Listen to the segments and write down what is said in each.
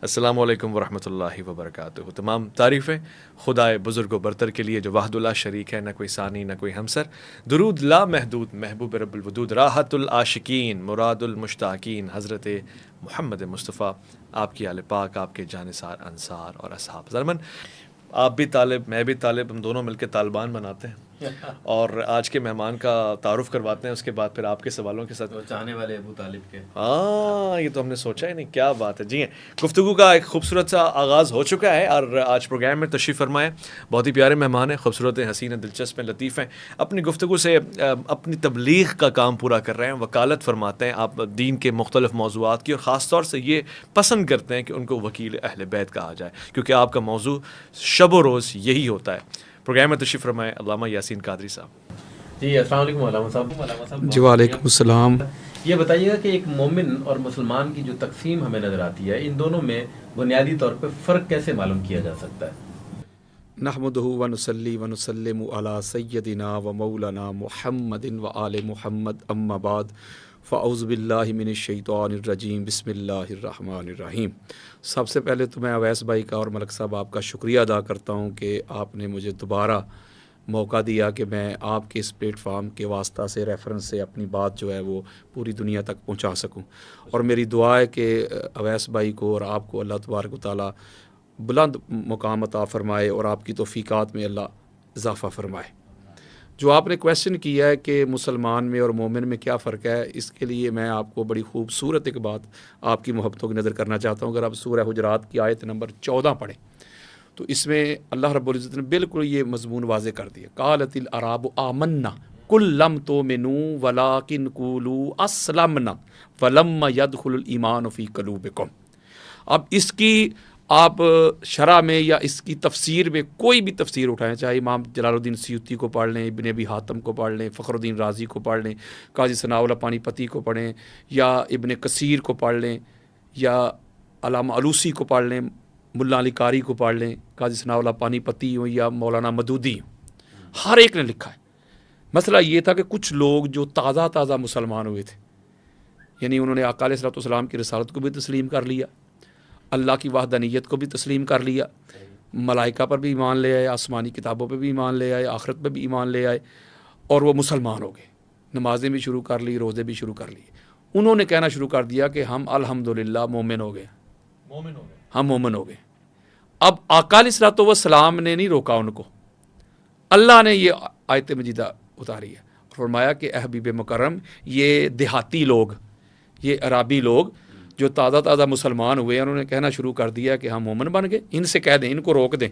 السلام علیکم ورحمۃ اللہ وبرکاتہ. تمام تعریفیں خدائے بزرگ و برتر کے لیے جو وحدہ لا شریک ہے، نہ کوئی ثانی نہ کوئی ہمسر. درود لا محدود محبوب رب الودود، راحت العاشقین مراد المشتاقین، حضرت محمد مصطفیٰ، آپ کی آل پاک، آپ کے جانثار انصار اور اصحاب. ضرمن آپ بھی طالب، میں بھی طالب، ہم دونوں مل کے طالبان بناتے ہیں اور آج کے مہمان کا تعارف کرواتے ہیں، اس کے بعد پھر آپ کے سوالوں کے ساتھ. چاہنے والے ابو طالب کے. یہ تو ہم نے سوچا ہی نہیں. کیا بات ہے. جی گفتگو کا ایک خوبصورت سا آغاز ہو چکا ہے اور آج پروگرام میں تشریف فرمائے بہت ہی پیارے مہمان ہیں، خوبصورت ہیں، حسین ہیں، دلچسپ ہیں، لطیف ہیں. اپنی گفتگو سے اپنی تبلیغ کا کام پورا کر رہے ہیں، وکالت فرماتے ہیں آپ دین کے مختلف موضوعات کی، اور خاص طور سے یہ پسند کرتے ہیں کہ ان کو وکیل اہل بیت کہا جائے، کیونکہ آپ کا موضوع شب و روز یہی ہوتا ہے. پروگرام میں تشریف فرمائے علامہ یاسین قادری صاحب. جی السلام علیکم علامہ صاحب. جی وعلیکم السلام. یہ بتائیے گا کہ ایک مومن اور مسلمان کی جو تقسیم ہمیں نظر آتی ہے، ان دونوں میں بنیادی طور پہ فرق کیسے معلوم کیا جا سکتا ہے؟ نحمدہ ونصلی ونسلم علی سیدنا و مولانا محمد و آل محمد، اما بعد، فاعوذ باللہ من الشیطان الرجیم، بسم اللہ الرحمن الرحیم. سب سے پہلے تو میں اویس بھائی کا اور ملک صاحب آپ کا شکریہ ادا کرتا ہوں کہ آپ نے مجھے دوبارہ موقع دیا کہ میں آپ کے اس پلیٹ فارم کے واسطہ سے ریفرنس سے اپنی بات جو ہے وہ پوری دنیا تک پہنچا سکوں. اور میری دعا ہے کہ اویس بھائی کو اور آپ کو اللہ تبارک و تعالیٰ بلند مقام عطا فرمائے اور آپ کی توفیقات میں اللہ اضافہ فرمائے. جو آپ نے کویشچن کیا ہے کہ مسلمان میں اور مومن میں کیا فرق ہے، اس کے لیے میں آپ کو بڑی خوبصورت ایک بات آپ کی محبتوں کی نظر کرنا چاہتا ہوں. اگر آپ سورہ حجرات کی آیت نمبر 14 پڑھیں تو اس میں اللہ رب العزت نے بالکل یہ مضمون واضح کر دیا. قالت الاعراب آمنا قل لم تؤمنوا ولکن قولوا اسلمنا ولما يدخل الایمان فی قلوبکم. اب اس کی آپ شرح میں یا اس کی تفسیر میں کوئی بھی تفسیر اٹھائیں، چاہے امام جلال الدین سیوطی کو پڑھ لیں، ابن ابی حاتم کو پڑھ لیں، فخر الدین رازی کو پڑھ لیں، قاضی ثناء اللہ پانی پتی کو پڑھیں، یا ابن کثیر کو پڑھ لیں، یا علامہ علوسی کو پڑھ لیں، ملا علی قاری کو پڑھ لیں، قاضی ثناء اللہ پانی پتی ہوں یا مولانا مدودی ہوں، ہر ایک نے لکھا ہے. مسئلہ یہ تھا کہ کچھ لوگ جو تازہ مسلمان ہوئے تھے، یعنی انہوں نے آقا علیہ الصلوۃ والسلام کی رسالت کو بھی تسلیم کر لیا، اللہ کی وحدانیت کو بھی تسلیم کر لیا، ملائکہ پر بھی ایمان لے آئے، آسمانی کتابوں پہ بھی ایمان لے آئے، آخرت پہ بھی ایمان لے آئے، اور وہ مسلمان ہو گئے، نمازیں بھی شروع کر لی، روزے بھی شروع کر لیے. انہوں نے کہنا شروع کر دیا کہ ہم الحمدللہ مومن ہو گئے، ہم مومن ہو گئے. اب آقا علیہ الصلوۃ والسلام نے نہیں روکا ان کو، اللہ نے یہ آیت مجیدہ اتاری ہے، فرمایا کہ اے حبیب مکرم، یہ دیہاتی لوگ، یہ عربی لوگ جو تازہ مسلمان ہوئے، انہوں نے کہنا شروع کر دیا کہ ہم مومن بن گئے. ان سے کہہ دیں، ان کو روک دیں،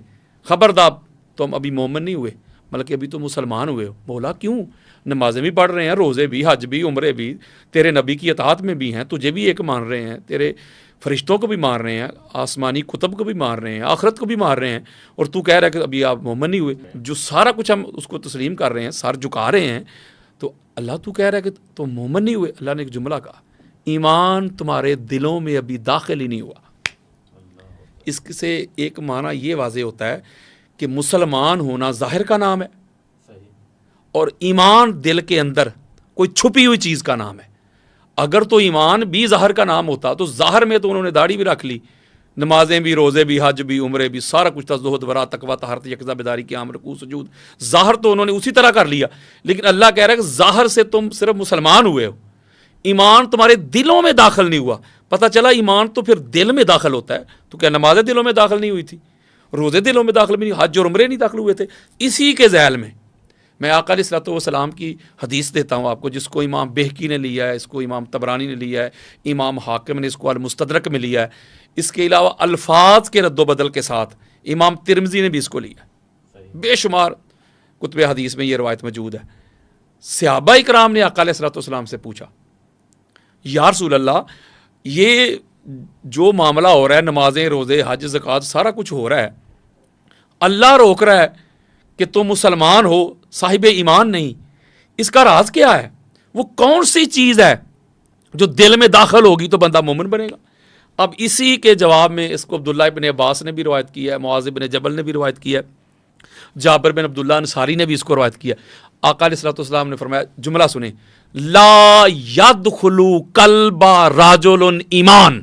خبردار تم ابھی مومن نہیں ہوئے بلکہ ابھی تو مسلمان ہوئے ہو. بولا کیوں؟ نمازیں بھی پڑھ رہے ہیں، روزے بھی، حج بھی، عمرے بھی، تیرے نبی کی اطاعت میں بھی ہیں، تجھے بھی ایک مان رہے ہیں، تیرے فرشتوں کو بھی مان رہے ہیں، آسمانی کتب کو بھی مان رہے ہیں، آخرت کو بھی مان رہے ہیں، اور تو کہہ رہا ہے کہ ابھی آپ مومن نہیں ہوئے. جو سارا کچھ ہم اس کو تسلیم کر رہے ہیں، سر جھکا رہے ہیں، تو اللہ تو کہہ رہا ہے کہ تم مومن نہیں ہوئے. اللہ نے ایک جملہ کہا، ایمان تمہارے دلوں میں ابھی داخل ہی نہیں ہوا. اس سے ایک معنی یہ واضح ہوتا ہے کہ مسلمان ہونا ظاہر کا نام ہے، اور ایمان دل کے اندر کوئی چھپی ہوئی چیز کا نام ہے. اگر تو ایمان بھی ظاہر کا نام ہوتا تو ظاہر میں تو انہوں نے داڑھی بھی رکھ لی، نمازیں بھی، روزے بھی، حج بھی، عمرے بھی، سارا کچھ تھا، زہد ورا تقویٰ طہارت یقظہ بیداری قیام رکوع سجود، ظاہر تو انہوں نے اسی طرح کر لیا. لیکن اللہ کہہ رہا ہے کہ ظاہر سے تم صرف مسلمان ہوئے ہو، ایمان تمہارے دلوں میں داخل نہیں ہوا. پتہ چلا ایمان تو پھر دل میں داخل ہوتا ہے. تو کیا نمازیں دلوں میں داخل نہیں ہوئی تھی، روزے دلوں میں داخل بھی نہیں، حج اور عمرے نہیں داخل ہوئے تھے؟ اسی کے ذیل میں آقا علیہ الصلوۃ والسلام کی حدیث دیتا ہوں آپ کو، جس کو امام بہقی نے لیا ہے، اس کو امام طبرانی نے لیا ہے، امام حاکم نے اس کو المستدرک میں لیا ہے. اس کے علاوہ الفاظ کے رد و بدل کے ساتھ امام ترمذی نے بھی اس کو لیا ہے. بے شمار کتب حدیث میں یہ روایت موجود ہے. صحابہ اکرام نے آقا علیہ الصلوۃ والسلام سے پوچھا، یا رسول اللہ، یہ جو معاملہ ہو رہا ہے، نمازیں، روزے، حج، زکوٰۃ، سارا کچھ ہو رہا ہے، اللہ روک رہا ہے کہ تم مسلمان ہو، صاحب ایمان نہیں، اس کا راز کیا ہے؟ وہ کون سی چیز ہے جو دل میں داخل ہوگی تو بندہ مومن بنے گا؟ اب اسی کے جواب میں اس کو عبداللہ ابن عباس نے بھی روایت کیا ہے، معاذ بن جبل نے بھی روایت کیا ہے، جابر بن عبداللہ انصاری نے بھی اس کو روایت کیا. آقا علیہ الصلوۃ والسلام نے فرمایا، جملہ سنیں، لا يدخل قلب رجل ایمان،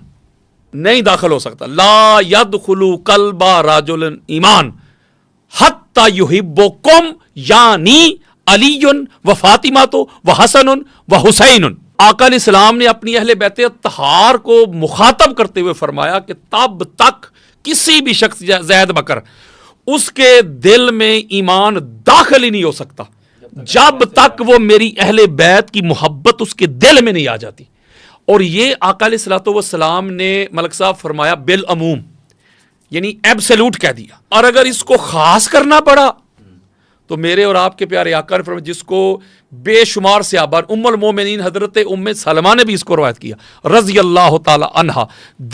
نہیں داخل ہو سکتا. لا يدخل قلب رجل ایمان حتی یحبکم یعنی علی و فاطمہ و حسن و حسین. آقا علیہ السلام نے اپنی اہل بیت اطہار کو مخاطب کرتے ہوئے فرمایا کہ تب تک کسی بھی شخص زید بکر اس کے دل میں ایمان داخل ہی نہیں ہو سکتا جب تک وہ میری اہل بیت کی محبت اس کے دل میں نہیں آ جاتی. اور یہ آقا علیہ الصلوۃ والسلام نے ملک صاحب فرمایا بالعموم، یعنی ایبسلوٹ کہہ دیا. اور اگر اس کو خاص کرنا پڑا تو میرے اور آپ کے پیارے آقا نے فرمایا، جس کو بے شمار صحابہ، ام المومنین حضرت ام سلمہ نے بھی اس کو روایت کیا رضی اللہ تعالی عنہا،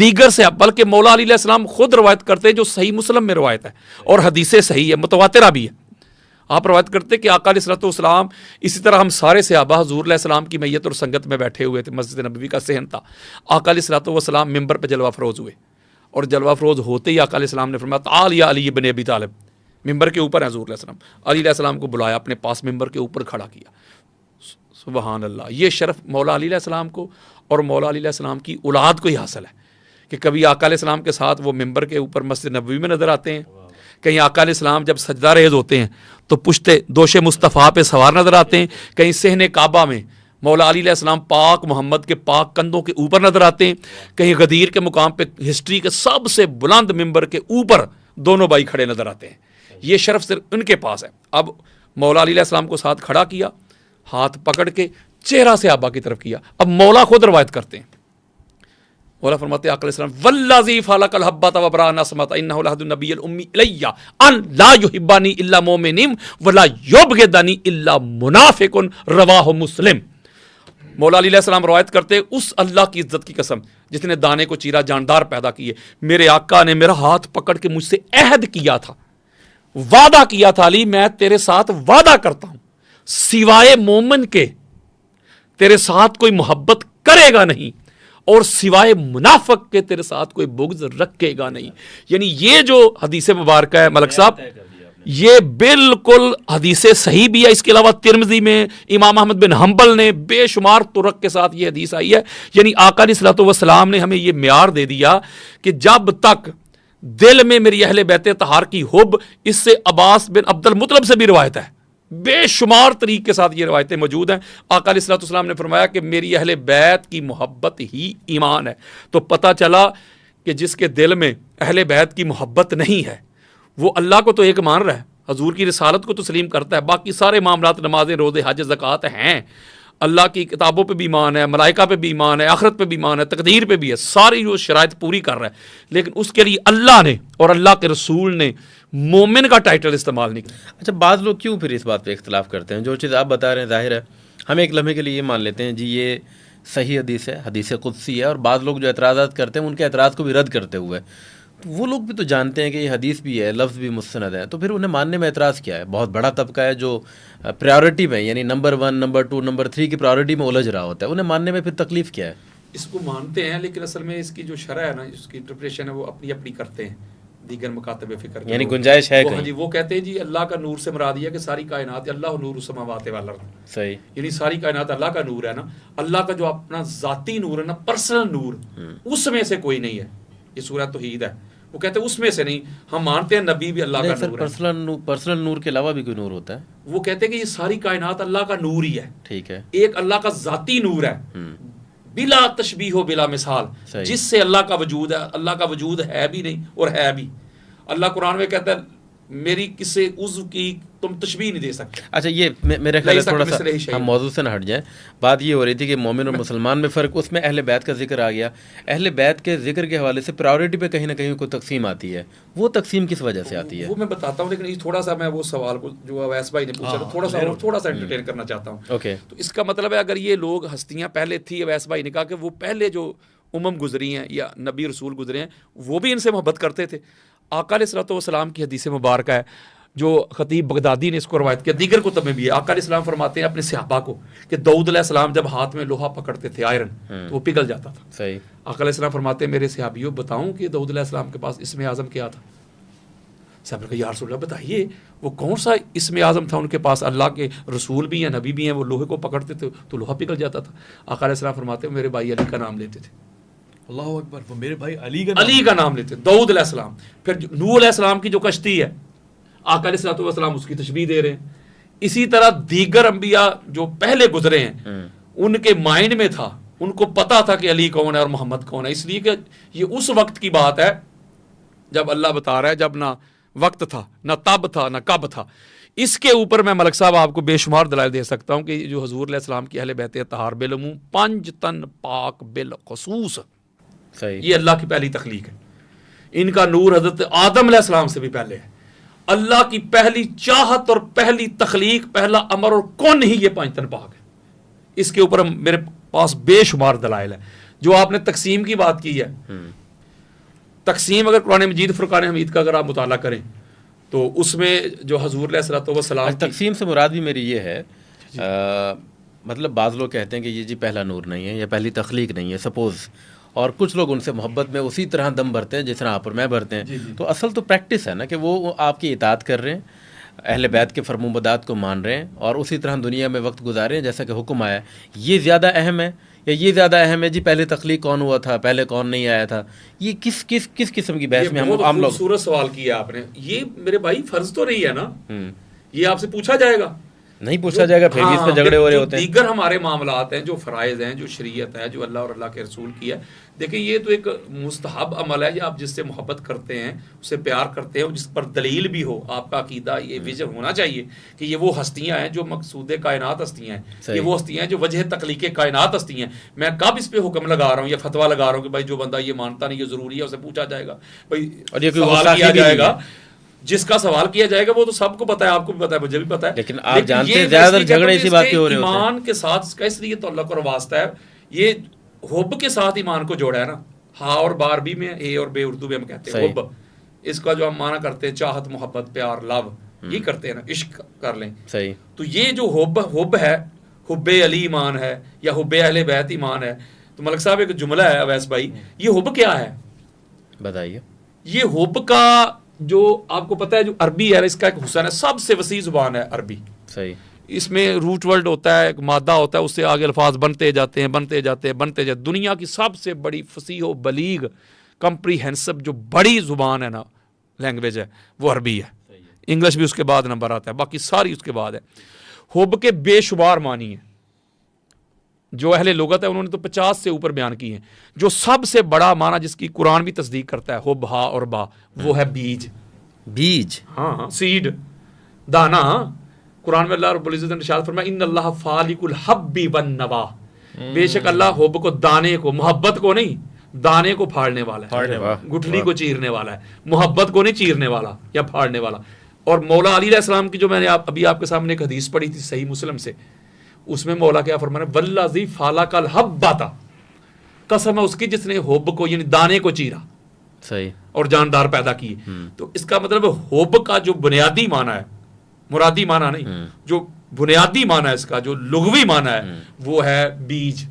دیگر سے بلکہ مولا علی علیہ السلام خود روایت کرتے ہیں جو صحیح مسلم میں روایت ہے اور حدیث صحیح ہے، متواترہ بھی ہے. آپ روایت کرتے کہ آقا علیہ الصلوۃ والسلام، اسی طرح ہم سارے صحابہ حضور علیہ السلام کی میت اور سنگت میں بیٹھے ہوئے تھے، مسجد نبوی کا صحن تھا. آقا علیہ الصلوۃ والسلام ممبر پہ جلوہ افروز ہوئے اور جلوہ افروز ہوتے ہی آقا علیہ السلام نے فرمایا تعال یا علی ابن ابی طالب. ممبر کے اوپر حضور علیہ السلام، علی علیہ السلام کو بلایا اپنے پاس، ممبر کے اوپر کھڑا کیا. سبحان اللہ، یہ شرف مولا علی علیہ السلام کو اور مولا علی علیہ السلام کی اولاد کو ہی حاصل ہے کہ کبھی آقا علیہ السلام کے ساتھ وہ ممبر کے اوپر مسجد نبوی میں نظر آتے ہیں، کہیں آقا علیہ السلام جب سجدہ ریز ہوتے ہیں تو پشتے دوش مصطفیٰ پہ سوار نظر آتے ہیں، کہیں صحن کعبہ میں مولا علی علیہ السلام پاک محمد کے پاک کندھوں کے اوپر نظر آتے ہیں، کہیں غدیر کے مقام پہ ہسٹری کے سب سے بلند ممبر کے اوپر دونوں بھائی کھڑے نظر آتے ہیں. یہ شرف صرف ان کے پاس ہے. اب مولا علی علیہ السلام کو ساتھ کھڑا کیا، ہاتھ پکڑ کے چہرہ صحابہ کی طرف کیا. اب مولا خود روایت کرتے ہیں، مولا فرماتے ہیں آقا علیہ السلام والذی فلق الحبۃ وبرأ النسمۃ انہ لحد النبی الامی الی ان لا یحبنی الا مؤمن ولا یبغضنی الا منافق، رواہ مسلم. مولا علی علیہ السلام روایت کرتے اس اللہ کی عزت کی قسم جس نے دانے کو چیرا جاندار پیدا کیے، میرے آقا نے میرا ہاتھ پکڑ کے مجھ سے عہد کیا تھا، وعدہ کیا تھا، علی میں تیرے ساتھ وعدہ کرتا ہوں سوائے مومن کے تیرے ساتھ کوئی محبت کرے گا نہیں اور سوائے منافق کے تیرے ساتھ کوئی بغض رکھے گا نہیں. یعنی یہ جو حدیث مبارکہ ہے ملک صاحب، یہ بالکل حدیث صحیح بھی ہے. اس کے علاوہ ترمذی میں امام احمد بن حنبل نے بے شمار طرق کے ساتھ یہ حدیث آئی ہے. یعنی آقا علیہ الصلوۃ والسلام نے ہمیں یہ معیار دے دیا کہ جب تک دل میں میری اہل بیت طہار کی حب، اس سے عباس بن عبد المطلب سے بھی روایت ہے، بے شمار طریق کے ساتھ یہ روایتیں موجود ہیں. آقا علیہ الصلوۃ والسلام نے فرمایا کہ میری اہل بیت کی محبت ہی ایمان ہے. تو پتہ چلا کہ جس کے دل میں اہل بیت کی محبت نہیں ہے وہ اللہ کو تو ایک مان رہا ہے، حضور کی رسالت کو تسلیم کرتا ہے، باقی سارے معاملات نمازیں روزے حج زکوٰۃ ہیں، اللہ کی کتابوں پہ بھی ایمان ہے، ملائکہ پہ بھی ایمان ہے، آخرت پہ بھی ایمان ہے، تقدیر پہ بھی ہے، ساری جو شرائط پوری کر رہا ہے، لیکن اس کے لیے اللہ نے اور اللہ کے رسول نے مومن کا ٹائٹل استعمال نہیں کیا. اچھا، بعض لوگ کیوں پھر اس بات پہ اختلاف کرتے ہیں؟ جو چیز آپ بتا رہے ہیں ظاہر ہے، ہم ایک لمحے کے لیے یہ مان لیتے ہیں جی یہ صحیح حدیث ہے، حدیث قدسی ہے، اور بعض لوگ جو اعتراضات کرتے ہیں ان کے اعتراض کو بھی رد کرتے ہوئے، تو وہ لوگ بھی تو جانتے ہیں کہ یہ حدیث بھی ہے، لفظ بھی مستند ہے، تو پھر انہیں ماننے میں اعتراض کیا ہے؟ بہت بڑا طبقہ ہے جو پریورٹی میں، یعنی نمبر 1 نمبر 2 نمبر 3 کی پریورٹی میں الجھ رہا ہوتا ہے، انہیں ماننے میں پھر تکلیف کیا ہے؟ اس کو مانتے ہیں لیکن اصل میں اس کی جو شرح ہے نا، اس کی انٹرپریشن ہے وہ اپنی اپنی کرتے ہیں دیگر مکاتب فکر، یعنی گنجائش ہے کہیں. جی وہ کہتے ہیں جی اللہ کا نور سے مراد یہ ہے کہ ساری کائنات، اللہ نور السماوات والارض، صحیح، یعنی ساری کائنات اللہ کا نور ہے نا، اللہ کا جو اپنا ذاتی نور ہے نا، پرسنل نور، اس میں سے کوئی نہیں ہے. یہ سورہ توحید ہے. وہ کہتے ہیں اس میں سے نہیں، ہم مانتے ہیں نبی بھی اللہ کا نور ہے. پرسنل نور کے علاوہ بھی کوئی نور ہوتا ہے؟ وہ کہتے ہیں کہ یہ ساری کائنات اللہ کا نور ہی ہے. ٹھیک ہے، ایک اللہ کا ذاتی نور ہے بلا تشبیہ و بلا مثال، جس سے اللہ کا وجود ہے. اللہ کا وجود ہے بھی نہیں اور ہے بھی. اللہ قرآن میں کہتا ہے میری کسی عضو کی تم تشبیہ نہیں دے سکتے. اچھا، یہ میرے خیال ہے تھوڑا سا ہم موضوع سے نہ ہٹ جائیں. بات یہ ہو رہی تھی کہ مومن اور مسلمان میں فرق، اس میں اہل بیت کا ذکر آ گیا. اہل بیت کے ذکر کے حوالے سے پرائیورٹی پہ کہیں نہ کہیں کوئی تقسیم آتی ہے، وہ تقسیم کس وجہ سے آتی ہے؟ وہ میں بتاتا ہوں، لیکن تھوڑا سا میں وہ سوال کو جو اویس بھائی نے پوچھا تھوڑا سا انٹرٹین کرنا چاہتا ہوں. اوکے، تو اس کا مطلب ہے اگر یہ لوگ ہستیاں پہلے تھی، اویس بھائی نے کہا کہ وہ پہلے جو گزری ہیں یا نبی رسول گزرے ہیں وہ بھی ان سے محبت کرتے تھے. آقا علیہ الصلوۃ والسلام کی حدیث مبارکہ ہے جو خطیب بغدادی نے اس کو روایت کیا، دیگر کتب میں بھی ہے. آقا علیہ السلام فرماتے ہیں اپنے صحابہ کو کہ داؤد علیہ السلام جب ہاتھ میں لوہا پکڑتے تھے آئرن تو وہ پگھل جاتا تھا. صحیح. آقا علیہ السلام فرماتے ہیں میرے صحابیوں بتاؤں کہ داؤد علیہ السلام کے پاس اسم اعظم کیا تھا؟ صاحب نے کہا یا رسول اللہ بتائیے وہ کون سا اسم اعظم تھا ان کے پاس؟ اللہ کے رسول بھی ہیں، نبی بھی ہیں، وہ لوہے کو پکڑتے تھے تو لوہا پگھل جاتا تھا. آقا علیہ السلام فرماتے ہیں میرے بھائی علی کا نام لیتے تھے. اللہ اکبر، وہ میرے بھائی علی کا علی کا نام لیتے. داؤد علیہ السلام. پھر نوح علیہ السلام کی جو کشتی ہے آقا علیہ الصلوۃ والسلام اس کی تشبیہ دے رہے ہیں. اسی طرح دیگر انبیاء جو پہلے گزرے ہیں ان کے مائنڈ میں تھا، ان کو پتا تھا کہ علی کون ہے اور محمد کون ہے، اس لیے کہ یہ اس وقت کی بات ہے جب اللہ بتا رہا ہے جب نہ وقت تھا نہ تب تھا نہ کب تھا. اس کے اوپر میں ملک صاحب آپ کو بے شمار دلائل دے سکتا ہوں کہ جو حضور علیہ السلام کی اہل بیت طہار بالعموم 5 تن پاک بالخصوص، یہ اللہ کی پہلی تخلیق ہے. ان کا نور حضرت آدم علیہ السلام سے بھی پہلے ہے. اللہ کی پہلی چاہت اور پہلی تخلیق، پہلا امر اور کون ہی یہ 5 تن پاک ہے. اس کے اوپر میرے پاس بے شمار دلائل ہے. جو آپ نے تقسیم کی بات کی ہے، تقسیم اگر قرآن مجید فرقان حمید کا اگر آپ مطالعہ کریں تو اس میں جو حضور علیہ الصلوۃ والسلام تقسیم سے مراد بھی میری یہ ہے، مطلب بعض لوگ کہتے ہیں کہ یہ جی پہلا نور نہیں ہے یا پہلی تخلیق نہیں ہے سپوز، اور کچھ لوگ ان سے محبت میں اسی طرح دم بھرتے ہیں جس طرح آپ اور میں بھرتے ہیں. تو اصل تو پریکٹس ہے نا کہ وہ آپ کی اطاعت کر رہے ہیں، اہل بیت کے فرمانبرداری کو مان رہے ہیں اور اسی طرح دنیا میں وقت گزارے ہیں جیسا کہ حکم آیا. یہ زیادہ اہم ہے یا یہ زیادہ اہم ہے جی پہلے تخلیق کون ہوا تھا، پہلے کون نہیں آیا تھا؟ یہ کس قسم کی بحث میں ہم لوگ. خوبصورت سوال کیا آپ نے. یہ میرے بھائی فرض تو نہیں ہے نا، یہ آپ سے پوچھا جائے گا نہیں پوچھا جائے گا، پھر بھی اس پہ جھگڑے ہو رہے ہوتے ہیں. دیگر ہمارے معاملات ہیں جو فرائض ہیں، جو شریعت ہے، جو اللہ اور اللہ کے رسول کی ہے. دیکھیں یہ تو ایک مستحب عمل ہے، یا آپ جس سے محبت کرتے ہیں، اس سے پیار کرتے ہیں، جس پر دلیل بھی ہو، آپ کا عقیدہ یہ ویژن ہونا چاہیے کہ یہ وہ ہستیاں ہیں جو مقصود کائنات ہستیاں ہیں، یہ وہ ہستیاں ہیں جو وجہ تخلیق کائنات ہستیاں ہیں. میں کب اس پہ حکم لگا رہا ہوں یا فتویٰ لگا رہا ہوں کہ بھائی جو بندہ یہ مانتا نہیں یہ ضروری ہے، اسے پوچھا جائے گا، بھائی سوال کیا جائے گا. جس کا سوال کیا جائے گا وہ تو سب کو پتا ہے، آپ کو بھی پتا ہے، مجھے بھی پتا ہے. لیکن آپ جانتے ہیں زیادہ تر جھگڑے اسی بات کے ہو رہے ہوتے ہیں. ایمان کے ساتھ اس کا اس لیے تعلق اور واسطہ ہے، یہ حب کے ساتھ ایمان کو جوڑا ہے نا. ہاں اور بار بھی میں اے اور بے اردو میں ہم کہتے ہیں حب، اس کا جو ہم معنی کرتے ہیں چاہت، محبت، پیار، لو، یہ کرتے ہیں نا، عشق کر لیں. صحیح. تو یہ جو حب ہے، حب علی ایمان ہے یا حب اہل بیت ایمان ہے. تو ملک صاحب ایک جملہ ہے اویس بھائی، یہ حب کیا ہے بتائیے. یہ حب کا جو آپ کو پتہ ہے جو عربی ہے اس کا ایک حسن ہے، سب سے وسیع زبان ہے عربی. صحیح. اس میں روٹ ورڈ ہوتا ہے، ایک مادہ ہوتا ہے، اس سے آگے الفاظ بنتے جاتے ہیں. دنیا کی سب سے بڑی فصیح و بلیغ کمپریہنسو جو بڑی زبان ہے نا، لینگویج ہے، وہ عربی ہے. انگلش بھی اس کے بعد نمبر آتا ہے، باقی ساری اس کے بعد ہے. حب کے بے شمار معنی ہیں، جو اہل لغت ہے انہوں نے تو 50 سے اوپر بیان کی ہیں. جو سب سے بڑا معنی جس کی قرآن بھی تصدیق کرتا ہے، حب، ہا اور با، وہ ہے بیج. ہاں سیڈ، دانا. قرآن میں اللہ رب العزت نے ارشاد فرمایا ان اللہ فالق الحب والنوا، بے شک اللہ حب کو، دانے کو، محبت کو نہیں، دانے کو پھاڑنے والا ہے، گٹھلی کو چیرنے والا ہے، محبت کو نہیں چیرنے والا یا پھاڑنے والا. اور مولا علی علیہ السلام کی جو میں نے ابھی آپ کے سامنے ایک حدیث پڑھی تھی صحیح مسلم سے، اس میں مولا کیا فرمانا، والذی فالق الحبۃ، قسم ہے اس کی جس نے حب کو یعنی دانے کو چیرا. صحیح. اور جاندار پیدا کیے. تو اس کا مطلب حب کا جو بنیادی معنی ہے، مرادی معنی نہیں، جو بنیادی معنی ہے اس کا، جو لغوی معنی ہے، وہ ہے بیج،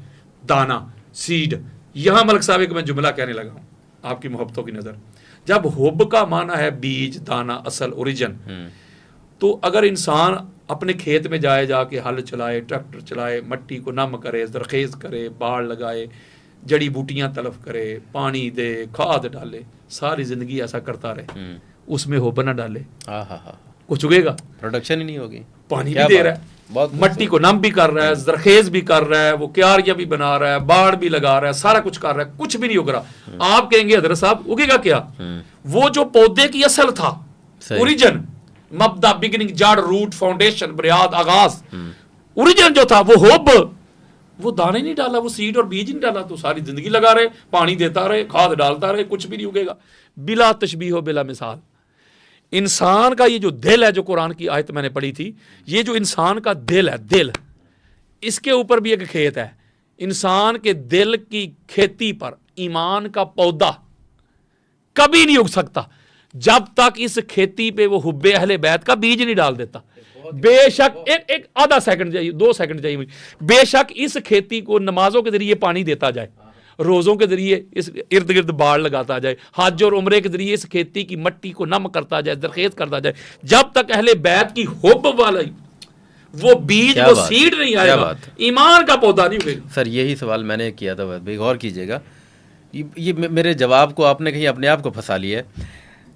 دانا، سیڈ. یہاں ملک صاحب ایک میں جملہ کہنے لگا ہوں آپ کی محبتوں کی نظر. جب حب کا معنی ہے بیج، دانا، اصل، اوریجن، تو اگر انسان اپنے کھیت میں جائے، جا کے ہل چلائے، ٹریکٹر چلائے، مٹی کو نم کرے، زرخیز کرے، باڑ لگائے، جڑی بوٹیاں تلف کرے، پانی دے، کھاد ڈالے، ساری زندگی ایسا کرتا رہے، اس میں حب نہ ڈالے، کچھ اگے گا؟ پروڈکشن ہی نہیں ہوگی. پانی بھی دے رہا ہے، مٹی کو نم بھی کر رہا ہے، زرخیز بھی کر رہا ہے، وہ کیاریاں بھی بنا رہا ہے، باڑ بھی لگا رہا ہے، سارا کچھ کر رہا ہے، کچھ بھی نہیں اگ رہا. آپ کہیں گے حضرت صاحب اگے گا کیا؟ وہ جو پودے کی اصل تھا، اوریجن، مبدا، بگننگ، جڑ، روٹ، فاؤنڈیشن، بنیاد، آغاز، اوریجن جو تھا وہ حب، وہ دانے نہیں ڈالا، وہ سیڈ اور بیج نہیں ڈالا، تو ساری زندگی لگا رہے، پانی دیتا رہے، کھاد ڈالتا رہے، کچھ بھی نہیں اگے گا. بلا تشبیہ و بلا مثال. انسان کا یہ جو دل ہے، جو قرآن کی آیت میں نے پڑھی تھی، یہ جو انسان کا دل ہے، دل، اس کے اوپر بھی ایک کھیت ہے. انسان کے دل کی کھیتی پر ایمان کا پودا کبھی نہیں اگ سکتا جب تک اس کھیتی پہ وہ حب اہل بیت کا بیج نہیں ڈال دیتا. بے شک ایک آدھا سیکنڈ چاہیے، 2 سیکنڈ چاہیے مجھے. بے شک اس کھیتی کو نمازوں کے ذریعے پانی دیتا جائے، روزوں کے ذریعے اس ارد گرد باڑ لگاتا جائے، حج اور عمرے کے ذریعے اس کھیتی کی مٹی کو نم کرتا جائے، زرخیز کرتا جائے، جب تک اہل بیت کی حب والا وہ بیج، وہ سیڈ نہیں آئے گا، ایمان کا پودا نہیں ہوگا. سر یہی سوال میں نے کیا تھا بھائی، غور کیجئے گا یہ میرے جواب کو آپ نے کہیں اپنے آپ کو پھنسا لیا ہے.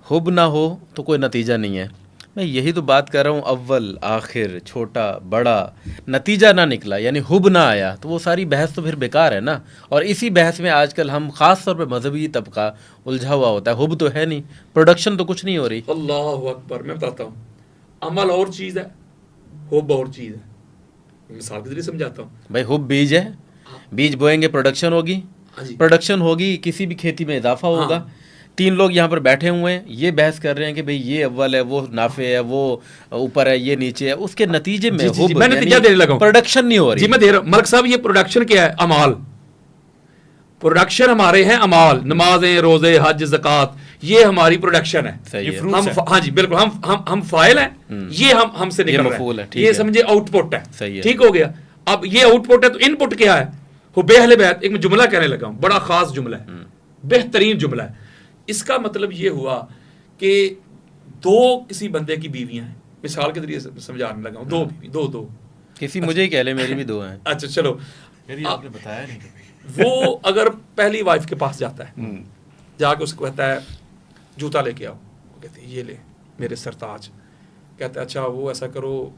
حب نہ ہو تو کوئی نتیجہ نہیں ہے. میں یہی تو بات کر رہا ہوں، اول آخر چھوٹا بڑا نتیجہ نہ نکلا، یعنی حب نہ آیا، تو وہ ساری بحث تو پھر بیکار ہے نا. اور اسی بحث میں آج کل ہم خاص طور پہ مذہبی طبقہ الجھا ہوا ہوتا ہے. حب تو ہے نہیں، پروڈکشن تو کچھ نہیں ہو رہی. اللہ اکبر. میں بتاتا ہوں، عمل اور چیز ہے، حب اور چیز ہے. مثال کے ذریعے سمجھاتا ہوں. بھائی حب بیج ہے، بیج بوئیں گے پروڈکشن ہوگی، پروڈکشن ہوگی، کسی بھی کھیتی میں اضافہ ہوگا. 3 لوگ یہاں پر بیٹھے ہوئے ہیں، یہ بحث کر رہے ہیں کہ بھئی یہ اول ہے، وہ نافع ہے، وہ اوپر ہے، یہ نیچے ہے. اس کے نتیجے میں میں نتیجہ دینے لگا ہوں، پروڈکشن نہیں ہو رہی. جی میں دے رہا ہوں. ملک صاحب یہ پروڈکشن کیا ہے؟ امال. پروڈکشن ہمارے ہیں امال، نمازیں، روزے، حج، زکوٰۃ، یہ ہماری پروڈکشن ہے. ہم ہاں جی بالکل ہم فاعل ہیں، یہ ہم سے نکل رہا ہے، یہ سمجھے آؤٹ پٹ ہے. ٹھیک ہو گیا. اب یہ آؤٹ پٹ ہے تو ان پٹ کیا ہے؟ حب اہل بیت. ایک میں جملہ کہنے لگا ہوں، بڑا خاص جملہ ہے، بہترین جملہ ہے. اس کا مطلب یہ ہوا کہ 2 کسی بندے کی بیویاں ہیں. مثال کے ذریعے سمجھانے لگا ہوں. 2 بیوی، 2 کسی مجھے ہی کہہ لے، میری بھی 2 ہیں. اچھا چلو. آپ نے بتایا نہیں کبھی. وہ اگر پہلی وائف کے پاس جاتا ہے، جا کے اس کو کہتا ہے جوتا لے کے آؤ، وہ کہتے ہیں یہ لے میرے سرتاج. کہتا ہے اچھا وہ ایسا کرو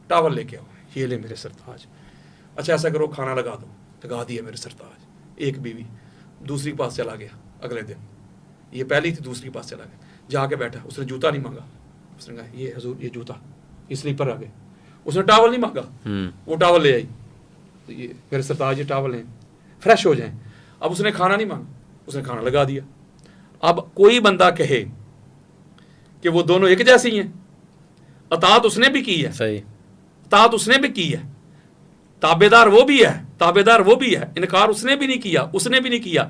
ٹاول لے کے آؤ، یہ لے میرے سرتاج. اچھا ایسا کرو کھانا لگا دو، لگا دیا میرے سرتاج. ایک بیوی. دوسری کے پاس چلا گیا اگلے دن، یہ پہلی تھی، دوسری کے پاس چلا گیا، جا کے بیٹھا. اس نے جوتا نہیں مانگا، اس نے کہا یہ حضور یہ جوتا، یہ سلیپر آ گئے. اس نے ٹاول نہیں مانگا، وہ ٹاول لے آئی. یہ میرے سرتاج یہ ٹاول ہیں، فریش ہو جائیں. اب اس نے کھانا نہیں مانگا، اس نے کھانا لگا دیا. اب کوئی بندہ کہے کہ وہ دونوں ایک جیسی ہیں، اطاعت اس نے بھی کی ہے، صحیح، اطاعت اس نے بھی کی ہے، تابعدار وہ بھی ہے، تابعدار وہ بھی ہے، انکار اس نے بھی نہیں کیا، اس نے بھی نہیں کیا.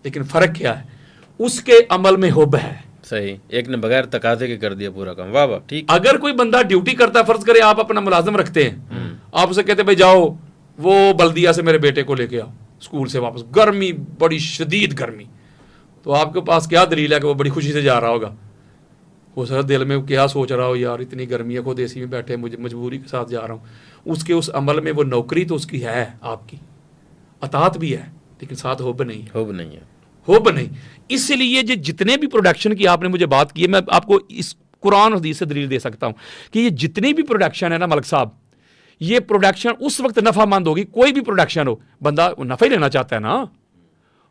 لیکن فرق کیا ہے؟ اس کے عمل میں حب ہے. صحیح. ایک نے بغیر تقاضے کے کر دیا پورا کام. واہ واہ. ٹھیک. اگر کوئی بندہ ڈیوٹی کرتا ہے، فرض کرے آپ اپنا ملازم رکھتے ہیں، آپ اسے کہتے ہیں بھائی جاؤ وہ بلدیہ سے میرے بیٹے کو لے کے آؤ اسکول سے واپس، گرمی بڑی شدید گرمی، تو آپ کے پاس کیا دلیل ہے کہ وہ بڑی خوشی سے جا رہا ہوگا؟ وہ سر دل میں کیا سوچ رہا ہو، یار اتنی گرمی ہے، خود اے سی میں بیٹھے مجھے مجبوری کے ساتھ جا رہا ہوں. اس کے اس عمل میں وہ نوکری تو اس کی ہے، آپ کی اطاعت بھی ہے، لیکن ساتھ حب نہیں ہے. حب نہیں ہے، حب نہیں. اس لیے جتنے بھی پروڈکشن کی آپ نے مجھے بات کی ہے، میں آپ کو اس قرآن حدیث سے دلیل دے سکتا ہوں کہ یہ جتنی بھی پروڈکشن ہے نا ملک صاحب، یہ پروڈکشن اس وقت نفع مند ہوگی. کوئی بھی پروڈکشن ہو، بندہ نفع ہی لینا چاہتا ہے نا،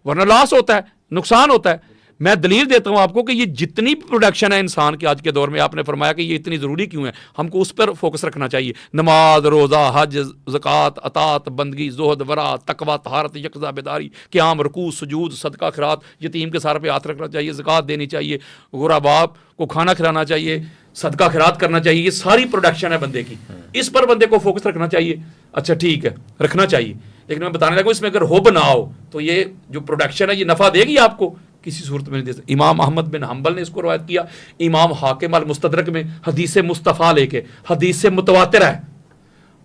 ورنہ لاس ہوتا ہے، نقصان ہوتا ہے. میں دلیل دیتا ہوں آپ کو کہ یہ جتنی بھی پروڈکشن ہے انسان کی آج کے دور میں، آپ نے فرمایا کہ یہ اتنی ضروری کیوں ہے، ہم کو اس پر فوکس رکھنا چاہیے. نماز، روزہ، حج، زکوٰۃ، اطاعت، بندگی، زہد، ورع، تقویٰ، طہارت، یقظہ بیداری، قیام، رکوع، سجود، صدقہ، خیرات، یتیم کے سر پہ ہاتھ رکھنا چاہیے، زکوٰۃ دینی چاہیے، غرباء کو کھانا کھلانا چاہیے، صدقہ خیرات کرنا چاہیے. یہ ساری پروڈکشن ہے بندے کی، اس پر بندے کو فوکس رکھنا چاہیے. اچھا ٹھیک ہے، رکھنا چاہیے. لیکن میں بتانے لگا اس میں اگر حب نہ ہو تو یہ جو پروڈکشن ہے یہ نفع دے گی آپ کو؟ کسی صورت میں نہیں دے سکتا. امام احمد بن حنبل نے اس کو روایت کیا، امام حاکم المستدرک میں حدیث مصطفیٰ لے کے، حدیث سے متواتر ہے.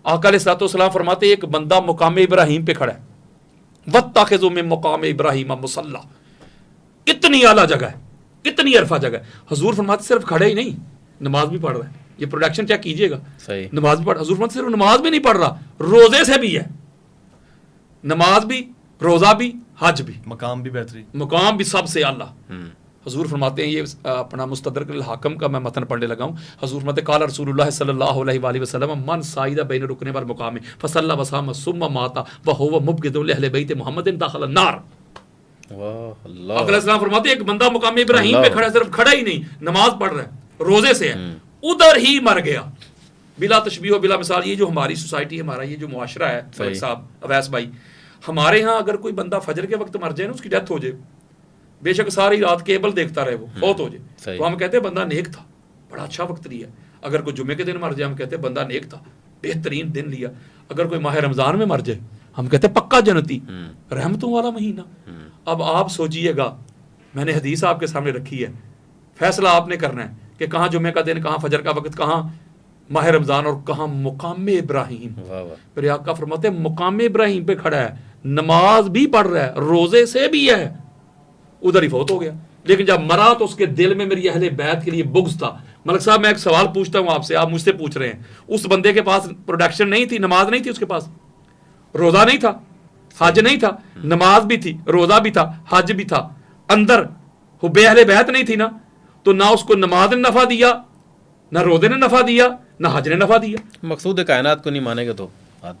آقا علیہ الصلوۃ والسلام فرماتے ایک بندہ مقام ابراہیم پہ کھڑا ہے، واتخذوا من مقام ابراہیم مصلی، اتنی اعلیٰ جگہ ہے، اتنی عرفہ جگہ ہے. حضور فرماتے صرف کھڑے ہی نہیں، نماز بھی پڑھ رہا ہے. یہ پروڈکشن چیک کیجئے گا. صحیح. نماز بھی پڑھ، حضور فرماتے صرف نماز بھی نہیں پڑھ رہا، روزے سے بھی ہے. نماز بھی، روزہ بھی، حج بھی، مقام بھی بہترین، مقام بھی سب سے اعلیٰ. حضور فرماتے ہیں، یہ اپنا مستدرک الحاکم کا میں متن پڑھنے لگا ہوں. حضور فرماتے قال رسول اللہ صلی اللہ علیہ وآلہ وسلم من صعد بین رکن والمقام فصلى وصام ثم مات وهو مبغض لاہل بیت محمد دخل النار. اللہ علیہ السلام فرماتے ایک بندہ مقام ابراہیم پہ کھڑا ہے، صرف کھڑا ہی نہیں، نماز پڑھ رہا ہے، روزے سے ہے، ادھر ہی مر گیا. بلا تشبیہ و بلا مثال. یہ جو ہماری سوسائٹی، ہمارا یہ جو معاشرہ ہے ملک صاحب، اویس بھائی، ہمارے ہاں اگر کوئی بندہ فجر کے وقت مر جائے نا، اس کی ڈیتھ ہو جائے، بے شک ساری رات کیبل دیکھتا رہے، وہ فوت ہو جائے، تو ہم کہتے ہیں بندہ نیک تھا، بڑا اچھا وقت لیا. اگر کوئی جمعے کے دن مر جائے ہم کہتے ہیں بندہ نیک تھا، بہترین دن لیا. اگر کوئی ماہ رمضان میں مر جائے ہم کہتے ہیں پکا جنتی، رحمتوں والا مہینہ. اب آپ سوچئے گا، میں نے حدیث آپ کے سامنے رکھی ہے، فیصلہ آپ نے کرنا ہے کہ کہاں جمعے کا دن، کہاں فجر کا وقت، کہاں ماہ رمضان اور کہاں مقام ابراہیم. پھر آقا فرماتے ہیں مقام ابراہیم پہ کھڑا ہے، نماز بھی پڑھ رہا ہے، روزے سے بھی ہے، ادھر ہی فوت ہو گیا. لیکن جب مرا تو اس کے دل میں میری اہل بیت کے لیے بغض تھا. ملک صاحب میں ایک سوال پوچھتا ہوں آپ سے، آپ مجھ سے پوچھ رہے ہیں، اس بندے کے پاس پروڈکشن نہیں تھی، نماز نہیں تھی اس کے پاس، روزہ نہیں تھا، حج نہیں تھا, نماز بھی تھی, روزہ بھی تھا, حج بھی تھا, اندر حب اہل بیت نہیں تھی نا, تو نہ اس کو نماز نے نفع دیا, نہ روزے نے نفع دیا, نہ حج نے نفع دیا. مقصود کائنات کو نہیں مانے گا تو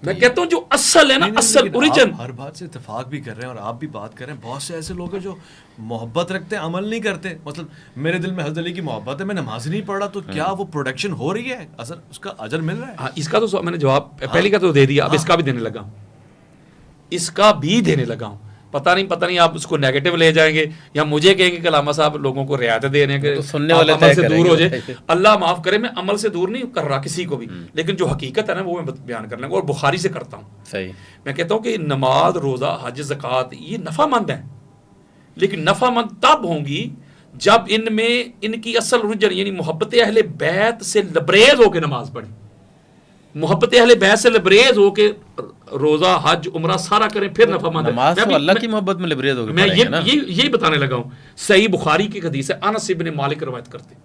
میں کہتا ہوں جو اصل ہے نا, اصل اوریجن. ہر بات سے اتفاق بھی کر رہے ہیں اور آپ بھی بات کر رہے ہیں. بہت سے ایسے لوگ ہیں جو محبت رکھتے ہیں, عمل نہیں کرتے. مطلب میرے دل میں حضرت علی کی محبت ہے, میں نماز نہیں پڑھ رہا, تو کیا وہ پروڈکشن ہو رہی ہے, اثر اس کا اجر مل رہا ہے؟ ہاں, اس کا تو میں نے جواب پہلی کا تو دے دیا, اب اس کا بھی دینے لگا ہوں, اس کا بھی دینے لگا ہوں. پتہ نہیں آپ اس کو نیگیٹو لے جائیں گے یا مجھے کہیں گے کہ علامہ صاحب لوگوں کو رعایت دے رہے ہیں کہ عمل سے دور ہو جائے. اللہ معاف کرے, میں عمل سے دور نہیں کر رہا کسی کو بھی, لیکن جو حقیقت ہے نا وہ میں بیان کرنے کو, اور بخاری سے کرتا ہوں. صحیح. میں کہتا ہوں کہ نماز, روزہ, حج, زکوٰۃ یہ نفع مند ہیں, لیکن نفع مند تب ہوں گی جب ان میں ان کی اصل رجن یعنی محبت اہل بیت سے لبریز ہو کے نماز پڑھیں, محبت اہل بیت سے لبریز ہو کے روزہ, حج, عمرہ سارا کریں, پھر نفع مند ہے. نماز تو اللہ کی محبت میں لبریز ہو کے میں یہی بتانے لگا ہوں. صحیح بخاری کی حدیث ہے, انس ابن مالک روایت کرتے,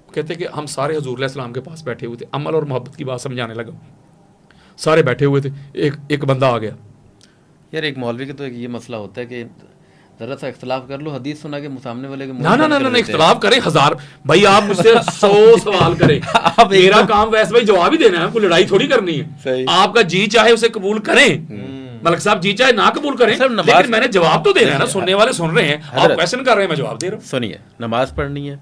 کہتے کہ ہم سارے حضور علیہ السلام کے پاس بیٹھے ہوئے تھے, عمل اور محبت کی بات سمجھانے لگا ہوں, سارے بیٹھے ہوئے تھے, ایک بندہ آ گیا. یار ایک مولوی کا تو یہ مسئلہ ہوتا ہے کہ ذرا سا اختلاف کر لو, حدیث سنا کے سامنے والے کے نہ اختلاف کریں ہزار, بھائی آپ مجھ سے 100 سوال کریں, میرا کام ویسے بھائی جواب ہی دینا ہے, کوئی لڑائی تھوڑی کرنی ہے. آپ کا جی چاہے اسے قبول کریں, ملک صاحب جی چاہے نہ قبول کریں, لیکن میں نے جواب تو دینا ہے نا, سننے والے سن رہے ہیں, آپ کویسچن کر رہے ہیں, میں جواب دے رہا ہوں. سنیے, نماز پڑھنی ہے,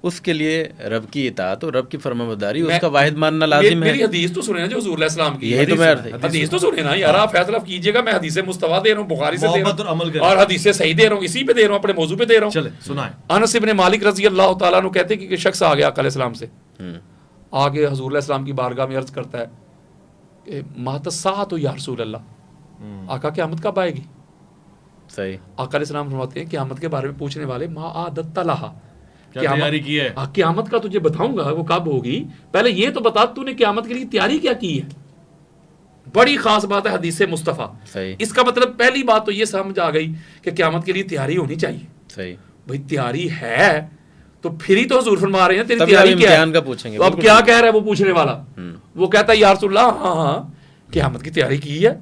اس کے لیے رب کی اطاعت اور رب کی فرمانبرداری, اس کا واحد ماننا لازم ہے. میری حدیث تو سنیں نا جو حضور علیہ السلام کی, یہی تو میں حدیث تو سنیں نا یار, آپ فیصلہ کیجئے گا. میں حدیث مصطفیٰ دے رہا ہوں, بخاری سے دے رہا ہوں, اور حدیث صحیح دے رہا ہوں, اسی پہ دے رہا ہوں, اپنے موضوع پہ دے رہا ہوں. چلیں سنائیں. انس ابن مالک رضی اللہ تعالیٰ عنہ کہتے ہیں کہ شخص آ گیا آقا علیہ السلام سے, آگے حضور علیہ السلام کی بارگاہ میں عرض کرتا ہے کہ مات الساعۃ یا رسول اللہ, آقا قیامت کب آئے گی؟ صحیح. آقا علیہ السلام فرماتے ہیں قیامت کے بارے میں پوچھنے والے, ما عادت لہا, تیاری کی ہے, قیامت کا تجھے بتاؤں گا وہ کب ہوگی, پہلے یہ تو بتا تو نے قیامت کے لیے تیاری کیا کی ہے. بڑی خاص بات ہے حدیث مصطفیٰ. اس کا مطلب پہلی بات تو یہ سمجھ آ گئی کہ قیامت کے لیے تیاری ہونی چاہیے. صحیح. بھائی تیاری ہے تو پھر ہی تو حضور فرما رہے ہیں تیری تیاری کیا ہے. تو اب کیا کہہ رہا ہے وہ پوچھنے والا, وہ کہتا ہے یا رسول اللہ ہاں قیامت کی تیاری کی ہے,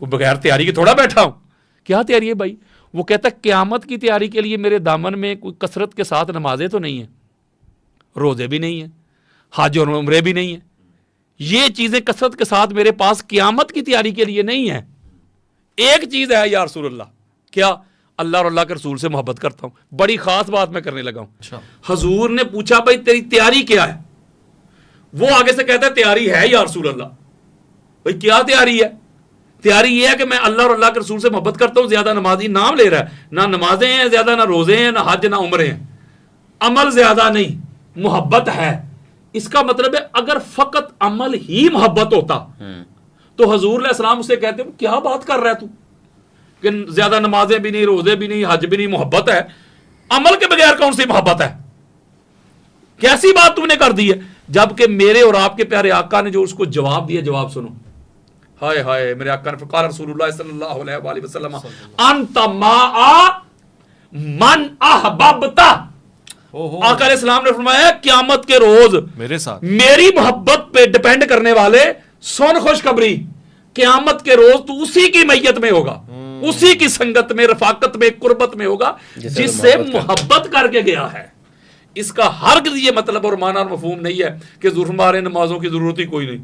کوئی بغیر تیاری کے تھوڑا بیٹھا ہوں. کیا تیاری ہے بھائی؟ وہ کہتا ہے قیامت کی تیاری کے لیے میرے دامن میں کوئی کثرت کے ساتھ نمازیں تو نہیں ہیں, روزے بھی نہیں ہیں, حج اور عمرے بھی نہیں ہیں, یہ چیزیں کثرت کے ساتھ میرے پاس قیامت کی تیاری کے لیے نہیں ہیں. ایک چیز ہے یا رسول اللہ, کیا؟ اللہ اور اللہ کے رسول سے محبت کرتا ہوں. بڑی خاص بات میں کرنے لگا ہوں. حضور نے پوچھا بھائی تیری تیاری کیا ہے, وہ آگے سے کہتا ہے تیاری ہے یا رسول اللہ. بھائی کیا تیاری ہے؟ تیاری یہ ہے کہ میں اللہ اور اللہ کے رسول سے محبت کرتا ہوں. زیادہ نمازی نام لے رہا ہے, نہ نمازیں ہیں زیادہ, نہ روزے ہیں, نہ حج, نہ عمرے ہیں, عمل زیادہ نہیں, محبت ہے. اس کا مطلب ہے اگر فقط عمل ہی محبت ہوتا تو حضور علیہ السلام اسے کہتے ہیں کیا بات کر رہا ہے تو, کہ زیادہ نمازیں بھی نہیں, روزے بھی نہیں, حج بھی نہیں, محبت ہے. عمل کے بغیر کون سی محبت ہے؟ کیسی بات تم نے کر دی ہے؟ جبکہ میرے اور آپ کے پیارے آقا نے جو اس کو جواب دیا, جواب سنو. ہائے ہائے, میرے آقا نے فقال رسول اللہ صلی اللہ علیہ وآلہ وسلم انت ما من احببتا. آقا علیہ السلام نے فرمایا قیامت کے روز میرے ساتھ میری محبت پہ ڈیپینڈ کرنے والے سن خوشخبری, قیامت کے روز تو اسی کی میت میں ہوگا, اسی کی سنگت میں, رفاقت میں, قربت میں ہوگا جس سے محبت کر کے گیا ہے. اس کا ہرگز یہ مطلب اور معنی اور مفہوم نہیں ہے کہ حضور فرما رہے ہیں نمازوں کی ضرورت ہی کوئی نہیں,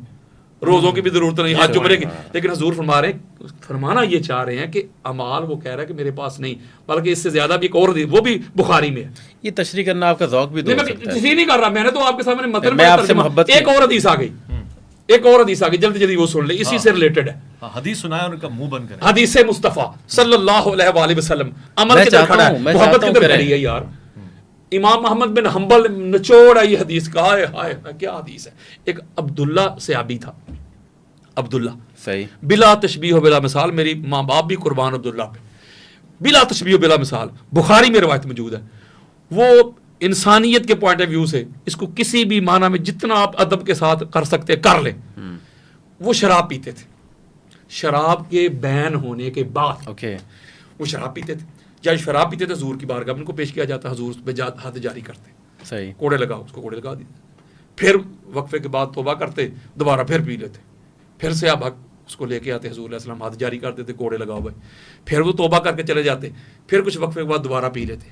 روزوں کی بھی ضرورت نہیں, حج عمرے کی, لیکن حضور فرما رہے ہیں, فرمانا یہ چاہ رہے ہیں کہ اعمال وہ کہہ رہا ہے کہ میرے پاس نہیں, بلکہ اس سے زیادہ بھی ایک اور وہ بھی بخاری میں ہے. یہ تشریح کرنا آپ کا ذوق بھی تشریح نہیں کر رہا, میں نے تو آپ کے سامنے مطلب ایک اور حدیث آ گئی, ایک اور حدیث آ گئی, جلدی جلدی وہ سن لیں, اسی سے ریلیٹڈ ہے. حدیث سنائے اور ان کا منہ بند کریں. حدیث مصطفیٰ صلی اللہ علیہ وآلہ وسلم, عمل کے در کھڑا ہے, محبت کے در کھڑی ہے یار. امام محمد بن حنبل نچوڑ ہے یہ حدیث کا, ہائے ہائے کیا حدیث ہے. ایک عبداللہ صحابی تھا, عبداللہ, صحیح, بلا تشبیہ و بلا مثال, میری ماں باپ بھی قربان عبداللہ پہ, بلا تشبیہ و بلا مثال, بخاری میں روایت موجود ہے. وہ انسانیت کے پوائنٹ آف ویو سے اس کو کسی بھی معنی میں جتنا آپ ادب کے ساتھ کر سکتے کر لیں. وہ شراب پیتے تھے, شراب کے بین ہونے کے بعد وہ شراب پیتے تھے. جب شراب پیتے تھے حضور کی بارگاہ میں ان کو پیش کیا جاتا, حضور اس پہ حد جاری کرتے, صحیح, کوڑے لگاؤ, اس کو کوڑے لگا دیتے, پھر وقفے کے بعد توبہ کرتے, دوبارہ پھر پی لیتے, پھر سے اب اس کو لے کے آتے حضور علیہ السلام، ہاتھ جاری کر دیتے کوڑے لگاؤ بھائی، پھر وہ توبہ کر کے چلے جاتے، پھر کچھ وقفے کے بعد دوبارہ پی لیتے.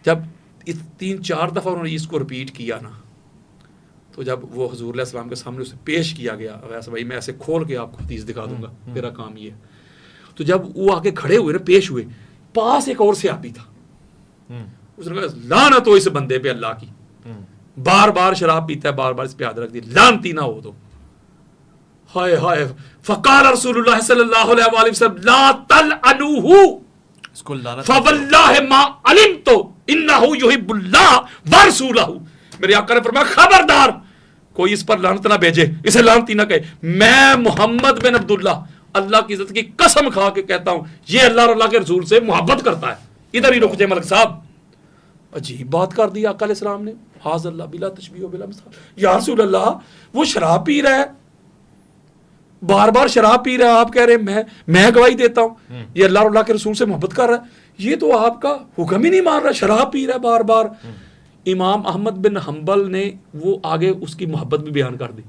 جب 3-4 دفعہ انہوں نے اس کو رپیٹ کیا نا، تو جب وہ حضور علیہ السلام کے سامنے اسے پیش کیا گیا، ویسے بھائی میں ایسے کھول کے آپ کو حدیث دکھا دوں گا، میرا کام یہ ہے. تو جب وہ آگے کھڑے ہوئے نا، پیش ہوئے، پاس ایک اور صحابی تھا، اس نے کہا لعنت ہو اس بندے پہ اللہ کی، بار بار شراب پیتا ہے، بار بار اس پہ ہاتھ رکھ دی، لعنتی نہ ہو. تو ہائے ہائے، فقال رسول اللہ صلی اللہ علیہ وآلہ وسلم لا تلعنوہ اس کو لعنت فواللہ ما علمت انہ یحب اللہ ورسولہ. میرے آقا نے فرمایا خبردار کوئی اس پر لعنت نہ بھیجے، اسے لعنتی نہ کہے. میں محمد بن عبداللہ اللہ کی عزت کی قسم کھا کے کہتا ہوں یہ اللہ اور اللہ کے رسول سے محبت کرتا ہے. ادھر ہی رک جائے ملک صاحب. عجیب بات کر دی آقا علیہ السلام نے، حاذ اللہ بلا تشبیہ بلا مثال. یا رسول اللہ وہ شراب پی رہا ہے، بار بار شراب پی رہا ہے، آپ کہہ رہے ہیں میں گواہی دیتا ہوں یہ اللہ اور اللہ کے رسول سے محبت کر رہا ہے، یہ تو آپ کا حکم ہی نہیں مان رہا، شراب پی رہا ہے بار بار. امام احمد بن حنبل نے وہ آگے اس کی محبت بھی بیان کر دی.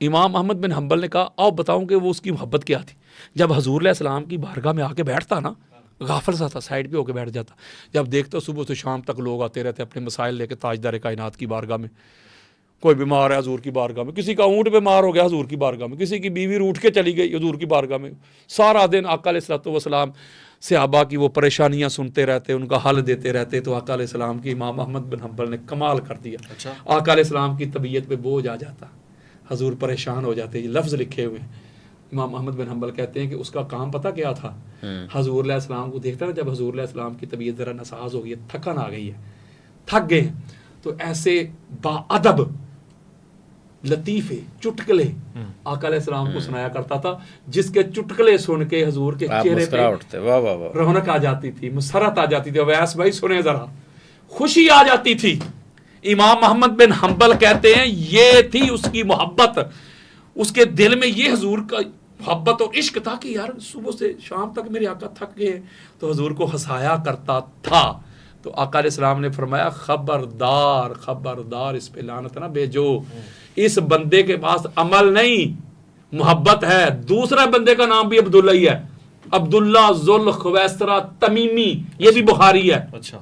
امام احمد بن حنبل نے کہا آؤ بتاؤں کہ وہ اس کی محبت کیا تھی. جب حضور علیہ السلام کی بارگاہ میں آ کے بیٹھتا نا، غافل سا تھا، سائڈ پہ ہو کے بیٹھ جاتا. جب دیکھتا صبح سے شام تک لوگ آتے رہتے اپنے مسائل لے کے تاجدار کائنات کی بارگاہ میں. کوئی بیمار ہے حضور کی بارگاہ میں، کسی کا اونٹ بیمار ہو گیا حضور کی بارگاہ میں، کسی کی بیوی روٹھ کے چلی گئی حضور کی بارگاہ میں. سارا دن آقا علیہ الصلوۃ والسلام صحابہ کی وہ پریشانیاں سنتے رہتے، ان کا حل دیتے رہتے. تو آقا علیہ السلام کی امام احمد بن حنبل نے کمال کر دیا. آقا علیہ السلام کی طبیعت پہ بوجھ آ جاتا، حضور پریشان ہو جاتے. یہ لفظ لکھے ہوئے ہیں. امام احمد بن حنبل کہتے ہیں کہ اس کا کام پتہ کیا تھا، حضور علیہ السلام کو دیکھتا نا، جب حضور علیہ السلام کی طبیعت ذرا ناساز ہو گئی ہے، تھکن آ گئی ہے، تھک گئے ہیں، تو ایسے با ادب لطیفے چٹکلے آقا علیہ السلام کو سنایا کرتا تھا، جس کے چٹکلے سن کے حضور کے چہرے پہ رونق آ جاتی تھی، مسرت آ جاتی تھی. اویس بھائی سنیں ذرا، خوشی آ جاتی تھی. امام محمد بن حنبل کہتے ہیں یہ تھی اس کی محبت، اس کے دل میں یہ حضور کا محبت اور عشق تھا کہ یار صبح سے شام تک میرے آقا تھک گئے، تو حضور کو ہنسایا کرتا تھا. تو آقا علیہ السلام نے فرمایا خبردار خبردار اس پہ لعنت نہ بھیجو، اس بندے کے پاس عمل نہیں محبت ہے. دوسرے بندے کا نام بھی عبداللہ ہی ہے، عبداللہ ذوال خویسرہ تمیمی، یہ بھی بخاری ہے. اچھا،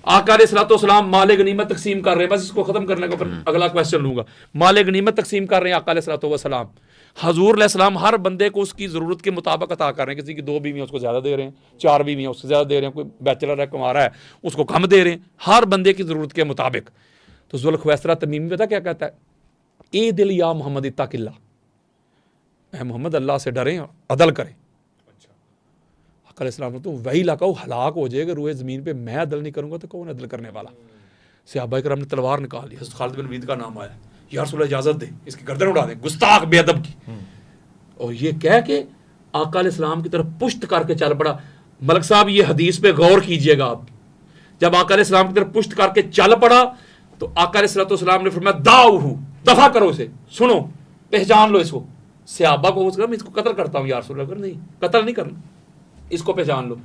آقا علیہ الصلوۃ والسلام مال غنیمت تقسیم کر رہے ہیں، بس اس کو ختم کرنے کا پھر اگلا کویسچن لوں گا. مال غنیمت تقسیم کر رہے ہیں آقا علیہ الصلوۃ والسلام. حضور علیہ السلام ہر بندے کو اس کی ضرورت کے مطابق عطا کر رہے ہیں. کسی کی 2 بیویاں اس کو زیادہ دے رہے ہیں، 4 بیویاں اس کو زیادہ دے رہے ہیں، کوئی بیچلر ہے کمارا ہے اس کو کم دے رہے ہیں، ہر بندے کی ضرورت کے مطابق. تو ذوال خویسرہ تمیمی پتہ کیا کہتا ہے، اے دل یا محمد اتق اللہ، اے محمد اللہ سے ڈریں اور عدل کریں. آقا علیہ السلام نے تو وہی علاقہ ہلاک ہو جائے گا روئے زمین پہ، میں عدل نہیں کروں گا تو کون عدل کرنے والا. صحابہ کرام نے تلوار نکال لی، حضرت خالد بن ولید کا نام آیا، یا رسول اللہ اجازت دے اس کی گردن اڑا دیں، گستاخ بے ادب کی. اور یہ کہہ کے آقا علیہ السلام کی طرف پشت کر کے چل پڑا. ملک صاحب یہ حدیث پہ غور کیجئے گا آپ. جب آقا علیہ السلام کی طرف پشت کر کے چل پڑا تو آقا علیہ السلام نے فرمایا داؤہ، دفع کرو اسے، سنو پہچان لو اس کو. صحابہ کو میں اس کو قتل کرتا ہوں یا رسول اللہ، نہیں قتل نہیں کرنا، اس کو پہچان لو.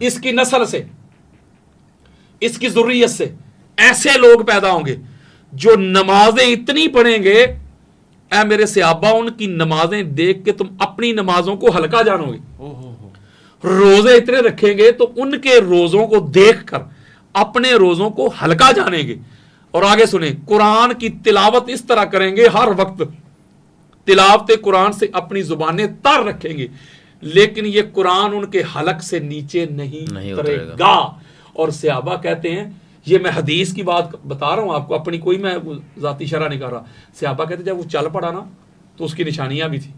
اس کی نسل سے، اس کی ذریت سے ایسے لوگ پیدا ہوں گے جو نمازیں اتنی پڑھیں گے، اے میرے صحابہ ان کی نمازیں دیکھ کے تم اپنی نمازوں کو ہلکا جانو گے. روزے اتنے رکھیں گے تو ان کے روزوں کو دیکھ کر اپنے روزوں کو ہلکا جانیں گے. اور آگے سنیں، قرآن کی تلاوت اس طرح کریں گے، ہر وقت تلاوت قرآن سے اپنی زبانیں تر رکھیں گے، لیکن یہ قرآن ان کے حلق سے نیچے نہیں اترے گا. اور صحابہ کہتے ہیں، یہ میں حدیث کی بات بتا رہا ہوں آپ کو، اپنی کوئی میں ذاتی شرح نہیں کر رہا. صحابہ کہتے ہیں جب وہ چل پڑا نا تو اس کی نشانیاں بھی تھی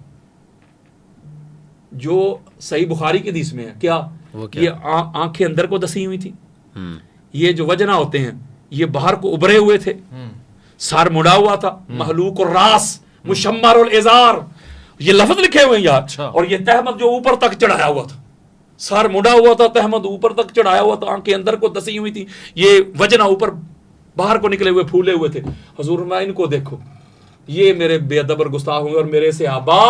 جو صحیح بخاری کی حدیث میں ہے. کیا؟ یہ آنکھیں اندر کو دسی ہوئی تھی، یہ جو وجنہ ہوتے ہیں یہ باہر کو ابھرے ہوئے تھے، سر مڑا ہوا تھا، محلوق الراس مشمر الازار، یہ لفظ لکھے ہوئے ہیں یار. اور یہ تہمت جو اوپر تک چڑھایا ہوا تھا، سر مڑا ہوا تھا، تہمت اوپر تک چڑھایا ہوا تھا، آنکھیں اندر کو دسی ہوئی تھی، یہ وجنہ اوپر باہر کو نکلے ہوئے پھولے ہوئے تھے. حضور میں ان کو دیکھو، یہ میرے بے ادب اور گستاخ ہوں گے. اور میرے صحابہ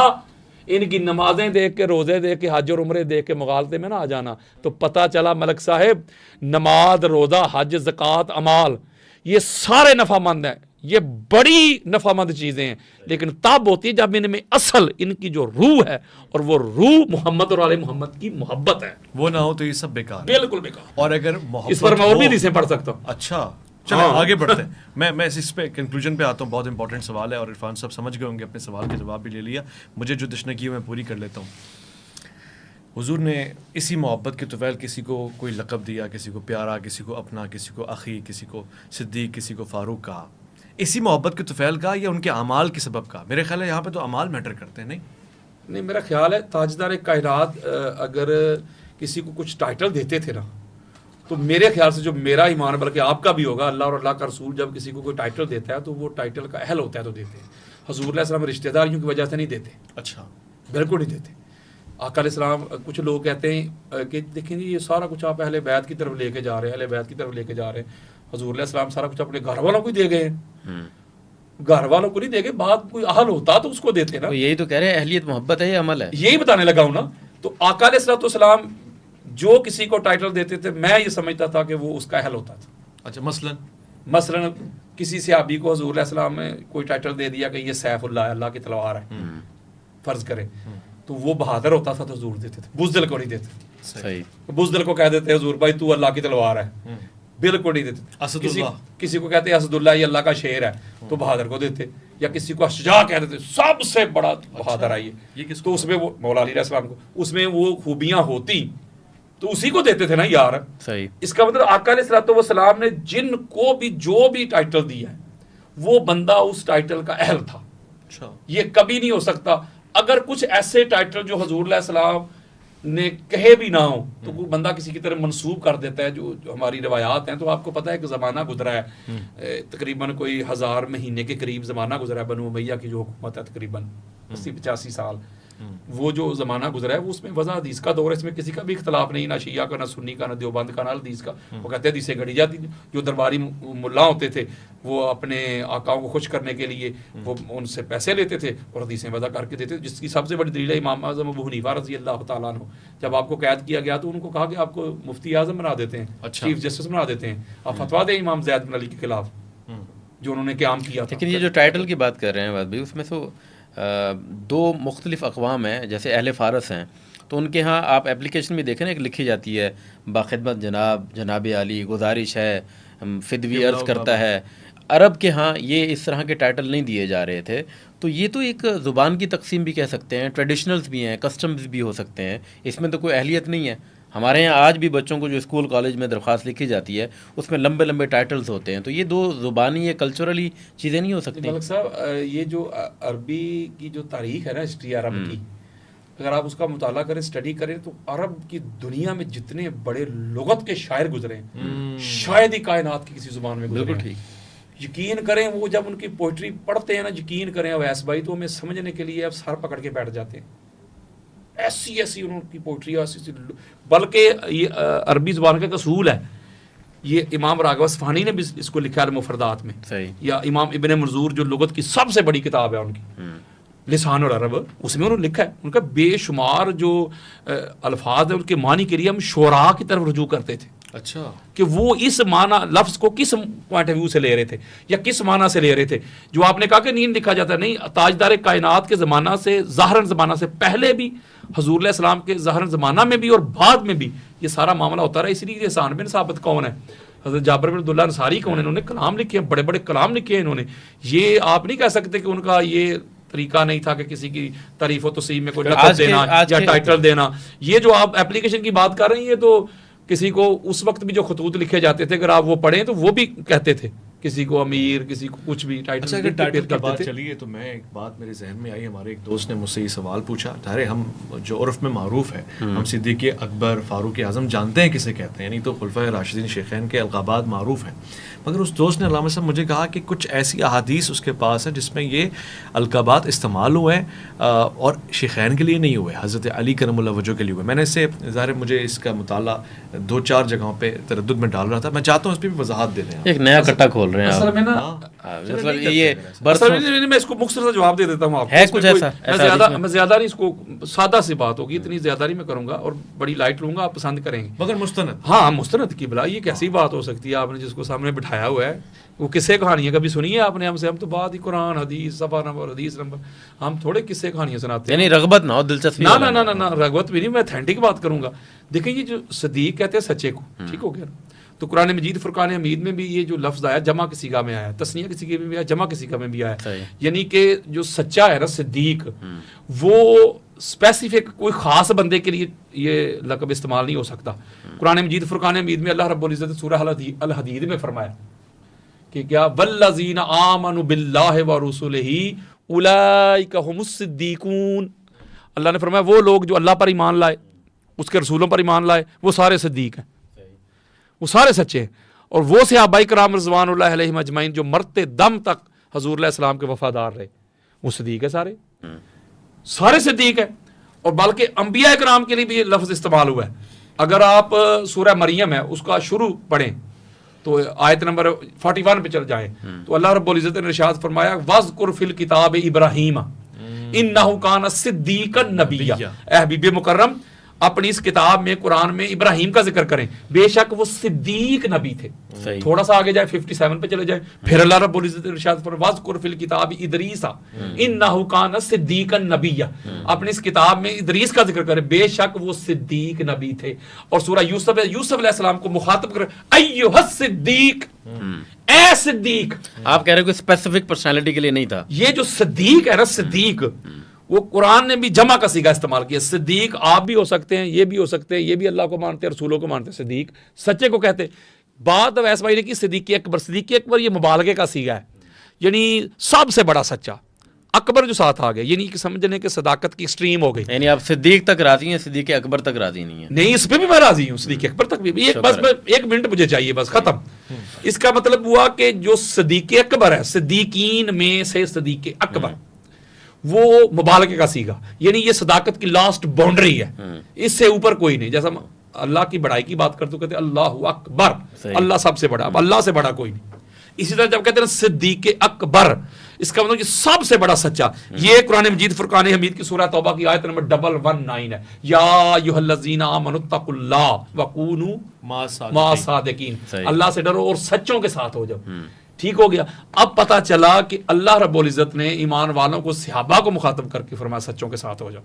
ان کی نمازیں دیکھ کے، روزے دیکھ کے، حج اور عمرے دیکھ کے مغالطے میں نہ آ جانا. تو پتہ چلا ملک صاحب، نماز، روزہ، حج، زکوٰۃ، اعمال یہ سارے نفع مند ہیں. یہ بڑی نفعمند چیزیں ہیں، لیکن تب ہوتی ہے جب ان میں اصل ان کی جو روح ہے، اور وہ روح محمد اور آل محمد کی محبت ہے، وہ نہ ہو تو یہ سب بیکار ہے۔ بالکل بیکار۔ اور اگر محبت اس پر میں اور بھی ہو- حدیثیں پڑھ سکتا ہوں۔ اچھا چلیں آگے بڑھتے ہیں۔ میں اس پہ کنکلوژن پہ آتا ہوں، بہت امپورٹنٹ سوال ہے اور عرفان صاحب سمجھ گئے ہوں گے، اپنے سوال کے جواب بھی لے لیا، مجھے جو تشنگی میں پوری کر لیتا ہوں۔ حضور نے اسی محبت کے طفیل کسی کو کوئی لقب دیا، کسی کو پیارا، کسی کو اپنا، کسی کو اخی، کسی کو صدیق، کسی کو فاروق کہا، اسی محبت کے طفیل کا یا ان کے اعمال کے سبب کا؟ میرے خیال ہے یہاں پہ تو اعمال میٹر کرتے ہیں، نہیں، میرا خیال ہے تاجدار کائنات اگر کسی کو کچھ ٹائٹل دیتے تھے نا، تو میرے خیال سے جو میرا ایمان ہے، بلکہ آپ کا بھی ہوگا، اللہ اور اللہ کا رسول جب کسی کو کوئی ٹائٹل دیتا ہے تو وہ ٹائٹل کا اہل ہوتا ہے تو دیتے ہیں۔ حضور علیہ السلام رشتہ داریوں کی وجہ سے نہیں دیتے، اچھا بالکل نہیں دیتے۔ آقا علیہ السلام، کچھ لوگ کہتے ہیں کہ دیکھیں جی یہ سارا کچھ آپ اہل بیت کی طرف لے کے جا رہے ہیں، اہل بیت کی طرف لے کے جا رہے ہیں۔ حضور علیہ السلام سارا کچھ اپنے گھر والوں کو ہی دے گئے ہیں، گھر والوں کو نہیں دے گئے، بات کوئی اہل ہوتا تو اس کو دیتے نا۔ یہی تو کہہ رہے ہیں اہلیت محبت ہے یا عمل ہے؟ یہی بتانے لگا ہوں نا۔ تو آقا علیہ الصلوۃ والسلام جو کسی کو ٹائٹل دیتے تھے، میں یہ سمجھتا تھا کہ وہ اس کا اہل ہوتا تھا۔ اچھا، مثلا کسی صحابی کو حضور علیہ السلام نے کوئی ٹائٹل دے دیا کہ یہ سیف اللہ ہے، اللہ کی تلوار ہے، فرض کرے، تو وہ بہادر ہوتا تھا تو حضور دیتے تھے، بزدل کو نہیں دیتے۔ صحیح۔ بزدل کو کہہ دیتے حضور بھائی تو اللہ کی تلوار ہے، بالکل نہیں دیتے۔ اسد کسی اللہ، کسی کو کہتے اسد اللہ یہ اللہ کا شیر ہے تو بہادر کو دیتے، یا کسی کو اشجاع کہہ دیتے سب سے بڑا بہادر آئیے، یہ کس تو اس میں وہ مولا علی علیہ السلام کو اس میں وہ خوبیاں ہوتی تو اسی کو دیتے تھے نا یار۔ صحیح۔ اس کا مطلب آقا علیہ الصلوۃ والسلام نے جن کو بھی جو بھی ٹائٹل دیا ہے وہ بندہ اس ٹائٹل کا اہل تھا۔ اچھا، یہ کبھی نہیں ہو سکتا اگر کچھ ایسے ٹائٹل جو حضور علیہ السلام نے کہے بھی نہ ہو تو کوئی بندہ کسی کی طرف منسوب کر دیتا ہے، جو ہماری روایات ہیں۔ تو آپ کو پتہ ہے کہ زمانہ گزرا ہے، تقریباً کوئی 1000 مہینے کے قریب زمانہ گزرا ہے، بنو امیہ کی جو حکومت ہے تقریباً 80-85 سال، وہ جو زمانہ گزرا ہے وہ اس میں وضع حدیث کا دور ہے، اس میں کسی کا بھی اختلاف نہیں، نہ شیعہ کا، نہ سنی کا، نہ دیوبند کا، نہ حدیث کا۔ وہ کہتے ہیں حدیثیں گھڑی جاتی، جو درباری ملا ہوتے تھے وہ اپنے آقاؤں کو خوش کرنے کے لیے وہ ان سے پیسے لیتے تھے اور حدیثیں وضع کر کے دیتے تھے، جس کی سب سے بڑی دلیل ہے امام اعظم ابو حنیفہ رضی اللہ تعالیٰ عنہ۔ جب آپ کو قید کیا گیا تو ان کو کہا کہ آپ کو مفتی اعظم بنا دیتے ہیں، چیف جسٹس بنا دیتے ہیں، آپ فتویٰ دیں امام زید بن علی کے خلاف جو انہوں نے قیام کیا تھا۔ لیکن یہ جو ٹائٹل کی بات کر رہے ہیں بات بھی، اس میں تو دو مختلف اقوام ہیں، جیسے اہل فارس ہیں تو ان کے ہاں آپ اپلیکیشن بھی دیکھیں نا، ایک لکھی جاتی ہے باخدمت جناب، جناب علی، گزارش ہے، فدوی عرض کرتا ہے۔ عرب کے ہاں یہ اس طرح کے ٹائٹل نہیں دیے جا رہے تھے، تو یہ تو ایک زبان کی تقسیم بھی کہہ سکتے ہیں، ٹریڈیشنلز بھی ہیں، کسٹمز بھی ہو سکتے ہیں، اس میں تو کوئی اہلیت نہیں ہے۔ ہمارے یہاں آج بھی بچوں کو جو اسکول کالج میں درخواست لکھی جاتی ہے اس میں لمبے لمبے ٹائٹلز ہوتے ہیں، تو یہ دو زبانی یا کلچرلی چیزیں نہیں ہو سکتی۔ ملک صاحب، یہ جو عربی کی جو تاریخ ہے نا، ہسٹری عرب کی، اگر آپ اس کا مطالعہ کریں، اسٹڈی کریں، تو عرب کی دنیا میں جتنے بڑے لغت کے شاعر گزرے ہیں شاید ہی کائنات کی کسی زبان میں گزرے بالکل ہیں۔ ٹھیک۔ یقین کریں وہ جب ان کی پوئٹری پڑھتے ہیں نا، یقین کریں اویس بھائی، تو ہمیں سمجھنے کے لیے اب سر پکڑ کے بیٹھ جاتے ہیں، ایسی ایسی انہوں کی پوئٹری، ایسی بلکہ یہ عربی زبان کا ایک اصول ہے، یہ امام راغب اصفہانی نے بھی اس کو لکھا ہے مفردات میں، صحیح۔ یا امام ابن منظور جو لغت کی سب سے بڑی کتاب ہے ان کی لسان العرب، اس میں انہوں نے لکھا ہے ان کا بے شمار جو الفاظ ہیں ان کے معنی کے لیے ہم شعراء کی طرف رجوع کرتے تھے، اچھا، کہ وہ اس معنی لفظ کو کس پوائنٹ آف ویو سے لے رہے تھے یا کس معنی سے لے رہے تھے۔ جو آپ نے کہا کہ نیند لکھا جاتا ہے، نہیں، تاجدار کائنات کے زمانہ سے، ظاہراً زمانہ سے پہلے بھی، حضور علیہ السلام کے ظاہراً زمانہ میں بھی اور بعد میں بھی یہ سارا معاملہ ہوتا رہا۔ اس لیے احسان بن ثابت کون ہے، حضرت جابر بن عبداللہ انصاری کون ہے، انہوں نے کلام لکھے ہیں، بڑے بڑے کلام لکھے ہیں انہوں نے۔ یہ آپ نہیں کہہ سکتے کہ ان کا یہ طریقہ نہیں تھا کہ کسی کی تعریف و توصیف میں کوئی لقب دینا یا ٹائٹل دینا۔ یہ جو آپ اپلیکیشن کی بات کر رہے ہیں، یہ تو کسی کو اس وقت بھی جو خطوط لکھے جاتے تھے اگر آپ وہ پڑھیں تو وہ بھی کہتے تھے، کسی کو امیر، کسی کو کچھ بھی ٹائٹل۔ اچھا، اگر ٹائٹل کی بات چلیے تو میں ایک بات میرے ذہن میں آئی، ہمارے ایک دوست نے مجھ سے یہ سوال پوچھا، ظاہر ہم جو عرف میں معروف ہے، ہم صدیق اکبر، فاروق اعظم جانتے ہیں کسے کہتے ہیں، یعنی تو خلفۂ راشدین شیخین کے القابات معروف ہیں، مگر اس دوست نے علامہ صاحب مجھے کہا کہ کچھ ایسی احادیث اس کے پاس ہیں جس میں یہ القابات استعمال ہوئے ہیں اور شیخین کے لیے نہیں ہوئے، حضرت علی کرم اللہ وجہ کے لیے ہوئے۔ میں نے اس سے ظاہر مجھے اس کا مطالعہ 2-4 جگہوں پہ تردد میں ڈال رہا تھا، میں چاہتا ہوں اس پہ بھی وضاحت دے دیں۔ ایک نیا کٹا کھول بول رہے ہیں اصل آپ؟ میں نا مطلب یہ اصل میں اس کو مختصر سا جواب دے دیتا ہوں آپ کو. ہے اس میں کچھ کوئی- ایسا میں زیادہ نہیں، اس کو سادہ سی بات ہوگی، اتنی زیادہ نہیں میں کروں گا اور بڑی لائٹ لوں گا، آپ پسند کریں گے. مگر مستند. ہاں مستند کی بلا، یہ کیسی بات ہو سکتی ہے؟ آپ نے جس کو سامنے بٹھایا ہوا ہے وہ قصے کہانیاں کبھی سنی ہے آپ نے ہم سے؟ ہم تو بات ہی قرآن حدیث صفحہ نمبر حدیث نمبر، ہم تھوڑے قصے کہانیاں سناتے ہیں. یعنی رغبت نہ ہو، دلچسپی نہ والا نہ نہ نہ رغبت بھی نہیں، میں اتھینٹک بات کروں گا. دیکھیں یہ جو صدیق کہتے ہیں سچے کو، ٹھیک ہو گیا نا؟ تو قرآن مجید فرقان حمید میں بھی یہ جو لفظ آیا جمع کی صیغہ میں آیا، تسنیہ کی صیغہ میں بھی آیا، جمع کی صیغہ میں بھی آیا. یعنی کہ جو سچا ہے نا صدیق، وہ اسپیسیفک کوئی خاص بندے کے لیے یہ لقب استعمال نہیں ہو سکتا. قرآن مجید فرقان حمید میں اللہ رب العزت سورہ الحدید میں فرمایا کہ کیا والذین آمنوا باللہ ورسلہ اولئک هم الصدیقون. اللہ نے فرمایا وہ لوگ جو اللہ پر ایمان لائے، اس کے رسولوں پر ایمان لائے، وہ سارے صدیق ہیں، وہ سارے سچے ہیں. اور وہ صحابہ کرام رضوان اللہ علیہم اجمعین جو مرتے دم تک حضور علیہ السلام کے وفادار رہے، وہ صدیق ہے، سارے صدیق ہیں. اور بلکہ انبیاء کرام کے لیے بھی یہ لفظ استعمال ہوا ہے. اگر آپ سورہ مریم ہے اس کا شروع پڑھیں تو آیت نمبر 41 پہ چل جائیں تو اللہ رب العزت نے ارشاد فرمایا وَاذْكُرْ فِي الْكِتَابِ إِبْرَاهِيمَ إِنَّهُ كَانَ صِدِّيقًا نَبِيًّا. اے حبیب مکرم اپنی اس کتاب میں قرآن میں ابراہیم کا ذکر کریں، بے شک وہ صدیق نبی تھے. تھوڑا سا آگے جائیں 57 پہ چلے جائیں، پھر اللہ رب العزت نے ارشاد فرمایا وَاذْكُرْ فِي الْكِتَابِ إِدْرِيسَ إِنَّهُ كَانَ صِدِّيقًا نَبِيًّا. اپنی اس کتاب میں ادریس کا ذکر کریں، بے شک وہ صدیق نبی تھے. اور سورہ یوسف علیہ السلام کو مخاطب کریں ایھا الصدیق، اے صدیق. آپ کہہ رہے ہیں کہ اسپیسیفک پرسنالٹی کے لیے نہیں تھا. یہ جو صدیق ہے نا صدیق، وہ قرآن نے بھی جمع کا صیغہ استعمال کیا. صدیق آپ بھی ہو سکتے ہیں، یہ بھی ہو سکتے ہیں، یہ بھی اللہ کو مانتے ہیں، رسولوں کو مانتے ہیں. صدیق سچے کو کہتے. بات ویس بھائی نے کی صدیق اکبر. صدیق اکبر یہ مبالغے کا صیغہ ہے، یعنی سب سے بڑا سچا. اکبر جو ساتھ آ گیا یعنی کہ سمجھنے کہ صداقت کی ایکسٹریم ہو گئی. یعنی آپ صدیق تک راضی ہیں، صدیق اکبر تک راضی نہیں ہیں؟ نہیں، اس پہ بھی میں راضی ہوں، صدیق اکبر تک بھی. بس 1 منٹ مجھے چاہیے، بس ختم. اس کا مطلب ہوا کہ جو صدیق اکبر ہے، صدیقین میں سے صدیق اکبر، وہ مبالغے کا صیغہ، یعنی یہ صداقت کی لاسٹ باؤنڈری ہے، اس سے اوپر کوئی نہیں. جیسا اللہ کی بڑائی کی بات کرتے کہتے اللہ اکبر، اللہ سب سے بڑا، اب اللہ سے بڑا کوئی نہیں. اسی طرح جب کہتے ہیں صدیق اکبر، اس کا مطلب یہ سب سے بڑا سچا. یہ قرآن مجید فرقان حمید کی سورہ توبہ کی آیت نمبر 119 ہے. یا ایھا الذین آمنوا اتقوا اللہ وکونوا مع الصادقین. اللہ سے ڈرو اور سچوں کے ساتھ ہو جاؤ. ٹھیک ہو گیا. اب پتا چلا کہ اللہ رب العزت نے ایمان والوں کو، صحابہ کو مخاطب کر کے فرمایا سچوں کے ساتھ ہو جاؤ.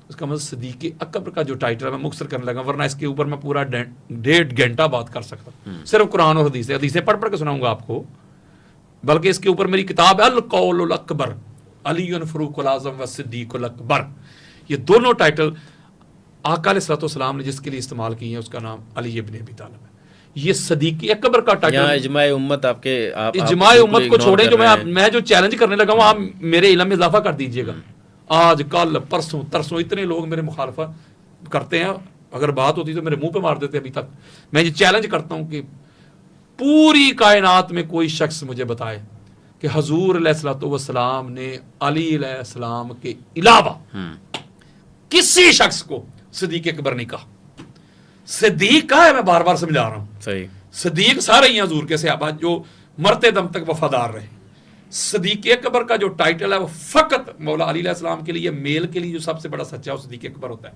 اس کا مطلب صدیق اکبر کا جو ٹائٹل ہے میں مختصر کرنے لگا، ورنہ اس کے اوپر میں پورا 1.5 گھنٹہ بات کر سکتا ہوں. صرف قرآن اور حدیثیں پڑھ پڑھ کے سناؤں گا آپ کو. بلکہ اس کے اوپر میری کتاب ہے القول الاکبر علی فروق الاعظم و صدیق الاکبر. یہ دونوں ٹائٹل آقا علیہ الصلوۃ والسلام نے جس کے لیے استعمال کی ہیں اس کا نام علی ابن ابی طالب ہے. یہ صدیق اکبر کا ٹائٹل. یہاں اجماع امت آپ کے اجماع امت کو چھوڑیں، جو میں جو چیلنج کرنے لگا ہوں آپ میرے علم میں اضافہ کر دیجئے گا. آج کل پرسوں ترسوں اتنے لوگ میرے مخالفت کرتے ہیں، اگر بات ہوتی تو میرے منہ پہ مار دیتے. ابھی تک میں یہ چیلنج کرتا ہوں کہ پوری کائنات میں کوئی شخص مجھے بتائے کہ حضور علیہ الصلوۃ والسلام نے علی علیہ السلام کے علاوہ کسی شخص کو صدیق اکبر نہیں کہا. صدیق کا ہے، میں بار بار سمجھا رہا ہوں. صحیح. صدیق سارے ہی حضور کے صحابہ جو مرتے دم تک وفادار رہے. صدیق اکبر کا جو ٹائٹل ہے وہ فقط مولا علی علیہ السلام کے لیے، میل کے لیے جو سب سے بڑا سچا ہے وہ صدیق اکبر ہوتا ہے،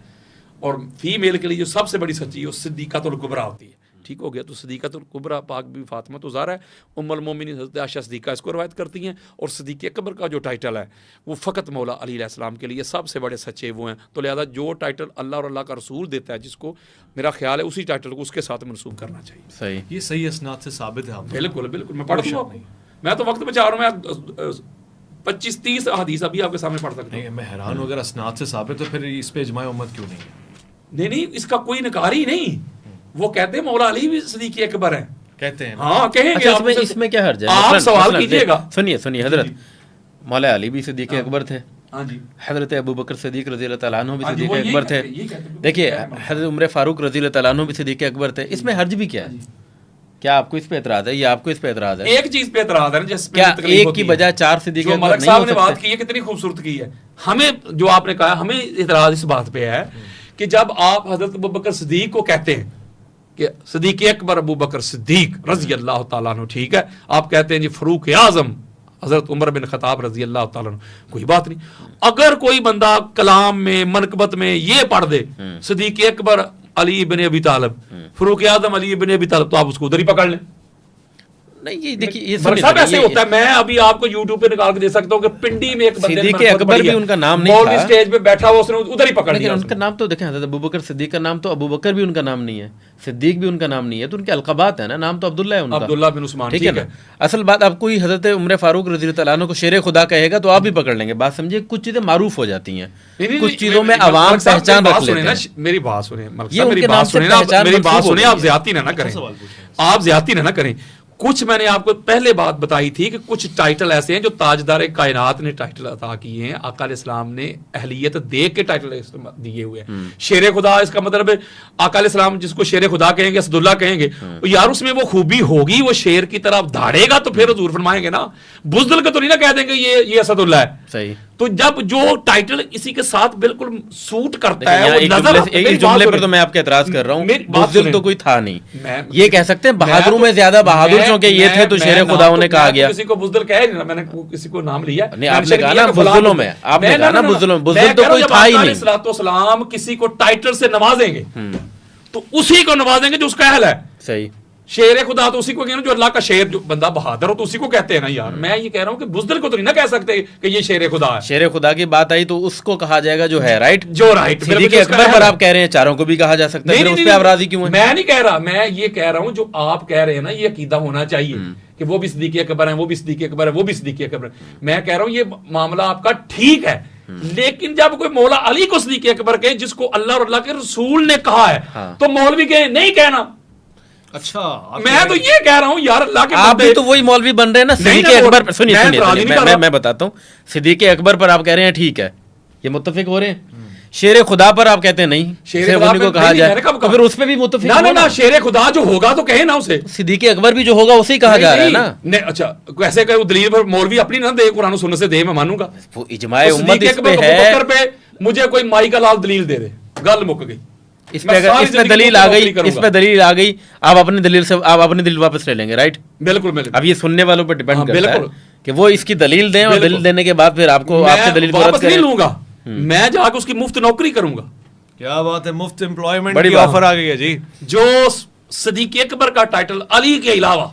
اور فیمیل کے لیے جو سب سے بڑی سچی ہے وہ صدیقۃ الکبریٰ ہوتی ہے. ٹھیک ہو گیا. تو صدیقۃ الکبریٰ پاک بی فاطمہ تو زہرا ہے، ام المومنین حضرت عائشہ صدیقہ اس کو روایت کرتی ہیں. اور صدیق اکبر کا جو ٹائٹل ہے وہ فقط مولا علی علیہ السلام کے لیے سب سے بڑے سچے وہ ہیں. تو لہذا جو ٹائٹل اللہ اور اللہ کا رسول دیتا ہے جس کو، میرا خیال ہے اسی ٹائٹل کو اس کے ساتھ منسوب کرنا چاہیے. صحیح. یہ صحیح اسناد سے ثابت ہے. بالکل بالکل. میں پڑھ دوں گا، میں تو وقت بچا رہا ہوں، میں 25-30 حدیث ابھی آپ کے سامنے پڑھ سکتا ہوں. میں حیران ہوں اگر اسناد سے ثابت تو پھر اس پہ اجماع امت کیوں نہیں ہے؟ نہیں، اس کا کوئی نکار ہی نہیں. وہ کہتے ہیں مولا علی بھی صدیق اکبر ہیں، کہتے ہیں. ہاں کہیں گے. اس میں کیا حرج ہے؟ آپ سوال کیجئے گا. سنیے حضرت، مولا علی بھی صدیق اکبر تھے، ہاں جی. حضرت ابوبکر صدیق رضی اللہ تعالیٰ عنہ بھی صدیق اکبر تھے. دیکھیے حضرت عمر فاروق رضی اللہ تعالیٰ عنہ بھی صدیق اکبر تھے. اس میں حرج بھی کیا ہے؟ کیا آپ کو اس پہ اعتراض ہے یا آپ کو اس پہ اعتراض ہے؟ ایک چیز پہ اعتراض ہے جس پہ کیا ایک کی بجائے 4 صدیق جو اکبر ملک نہیں صاحب ہو نے بات سکتے؟ کی ہے کتنی خوبصورت کی ہے. ہمیں جو آپ نے کہا، ہمیں اعتراض اس بات پہ ہے کہ جب آپ حضرت ابوبکر صدیق کو کہتے ہیں کہ صدیق اکبر ابو بکر صدیق رضی اللہ تعالیٰ عنہ، ٹھیک ہے. آپ کہتے ہیں جی فاروق اعظم حضرت عمر بن خطاب رضی اللہ تعالیٰ عنہ، کوئی بات نہیں. اگر کوئی بندہ کلام میں منقبت میں یہ پڑھ دے صدیق اکبر علی بن ابی طالب، فاروق اعظم علی بن ابی طالب، تو آپ اس کو ادھر ہی پکڑ لیں. نہیں یہ دیکھیے یہ صاحب ایسے ہوتا ہے. میں ابھی آپ کو یوٹیوب پہ نکال کے دے سکتا ہوں کہ پنڈی میں ایک بندے صدیق اکبر بھی ان کا نام نہیں مولوی تھا، اسٹیج پہ بیٹھا ہوا، اس نے ادھر ہی پکڑ لیا. ان کا نام تو دیکھیں حضرت ابوبکر صدیق کا نام تو ابوبکر بھی ان کا نام نہیں ہے، صدیق بھی ان کا نام نہیں ہے، تو ان کے القابات ہیں نا، نام تو عبداللہ ہے ان کا، عبداللہ بن عثمان. ٹھیک ہے نا. اصل بات آپ کوئی حضرت عمر فاروق رضی اللہ عنہ کو شیر خدا کہے گا تو آپ بھی پکڑ لیں گے. بات سمجھیے کچھ چیزیں معروف ہو جاتی ہیں، کچھ چیزوں میں عوام پہچان رکھ لیتے ہیں. میری بات سنیں، میری بات سنیں، آپ زیادتی نہ کریں، آپ زیادتی نہ کریں. کچھ میں نے آپ کو پہلے بات بتائی تھی کہ کچھ ٹائٹل ایسے ہیں جو تاجدار کائنات نے ٹائٹل عطا کیے ہیں، آقا علیہ السلام نے اہلیت دیکھ کے ٹائٹل دیے ہوئے ہیں. شیر خدا، اس کا مطلب ہے آقا علیہ السلام جس کو شیر خدا کہیں گے، اسداللہ کہیں گے، یار اس میں وہ خوبی ہوگی، وہ شیر کی طرف دھاڑے گا تو پھر حضور فرمائیں گے نا. بزدل کا تو نہیں نا کہہ دیں گے یہ اسداللہ ہے. صحیح. تو جب جو ٹائٹل اسی کے ساتھ بالکل سوٹ کرتا ہے، ایک جملے پر تو میں آپ کے اعتراض کر رہا ہوں، بزدل تو کوئی تھا نہیں. یہ کہہ سکتے ہیں بہادروں میں زیادہ بہادر چونکہ یہ تھے تو شیر خداؤں نے کہا گیا. کسی کو بزدل کہہ نہیں، میں نے کسی کو نام لیا نہیں. آپ نے کہا نا بزدلوں میں، آپ نے کہا نا بزدلوں میں، بزدل تو کوئی تھا ہی نہیں. علیہ السلام کسی کو ٹائٹل سے نوازیں گے تو اسی کو نوازیں گے جو اس کا اہل ہے. صحیح. شیر خدا تو اسی کو کہنا جو اللہ کا شیر، جو بندہ بہادر ہو تو اسی کو کہتے ہیں نا یار. میں یہ کہہ رہا ہوں کہ بزدل کو تو نہیں نا کہہ سکتے کہ یہ شیر خدا ہے. شیر خدا کی بات آئی تو اس کو کہا جائے گا جو ہے، رائٹ، جو رائٹ. صدیق اکبر پر آپ کہہ رہے ہیں چاروں کو بھی کہا جا سکتا ہے، پھر اس پہ آپ راضی کیوں ہیں؟ میں نہیں کہہ رہا، میں یہ کہہ رہا ہوں جو آپ کہہ رہے ہیں نا، یہ عقیدہ ہونا چاہیے کہ وہ بھی صدیق اکبر ہیں، وہ بھی صدیق اکبر ہے، وہ بھی صدیق اکبر ہے. میں کہہ رہا ہوں یہ معاملہ آپ کا ٹھیک ہے، لیکن جب کوئی مولا علی کو صدیق اکبر کہے جس کو اللہ اور اللہ کے رسول نے کہا ہے تو مولوی کہے نہیں کہنا. اچھا میں تو یہ کہہ رہا ہوں یار اللہ کے آپ بھی تو وہی مولوی بن رہے ہیں نا. صدیق اکبر، سنیے میں بتاتا ہوں، صدیق اکبر پر آپ کہہ رہے ہیں ٹھیک ہے، یہ متفق ہو رہے ہیں. شیر خدا پر آپ کہتے ہیں نہیں، شیر خدا کو کہا جائے تو پھر اس پہ بھی متفق نہ نہ. شیر خدا جو ہوگا تو کہے نا اسے. صدیق اکبر بھی جو ہوگا اسی کہا جا رہا ہے نا. اچھا کیسے کہ دلیل پر مولوی اپنی نہ دے، قرآن و سنت سے دے، میں مانوں گا. اجماع امت اس پہ ہے. مجھے کوئی مائی کا لال دلیل دے دے، گل مک گئی. اس پہ دلیل آ گئی، اس پہ دلیل آ گئی، آپ اپنی دلیل سے آپ اپنی دلیل واپس لے لیں گے، رائٹ. بالکل. اب یہ سننے والوں پہ ڈیپینڈ کرتا ہے کہ وہ اس کی دلیل دیں، اور دلیل دینے کے بعد پھر آپ کو آپ کی دلیل کو رد کریں. نہیں لوں گا میں، جا کے اس کی مفت نوکری کروں گا. کیا بات ہے، مفت امپلائمنٹ کی آفر آ گئی ہے جی. جو صدیق اکبر کا ٹائٹل علی کے علاوہ،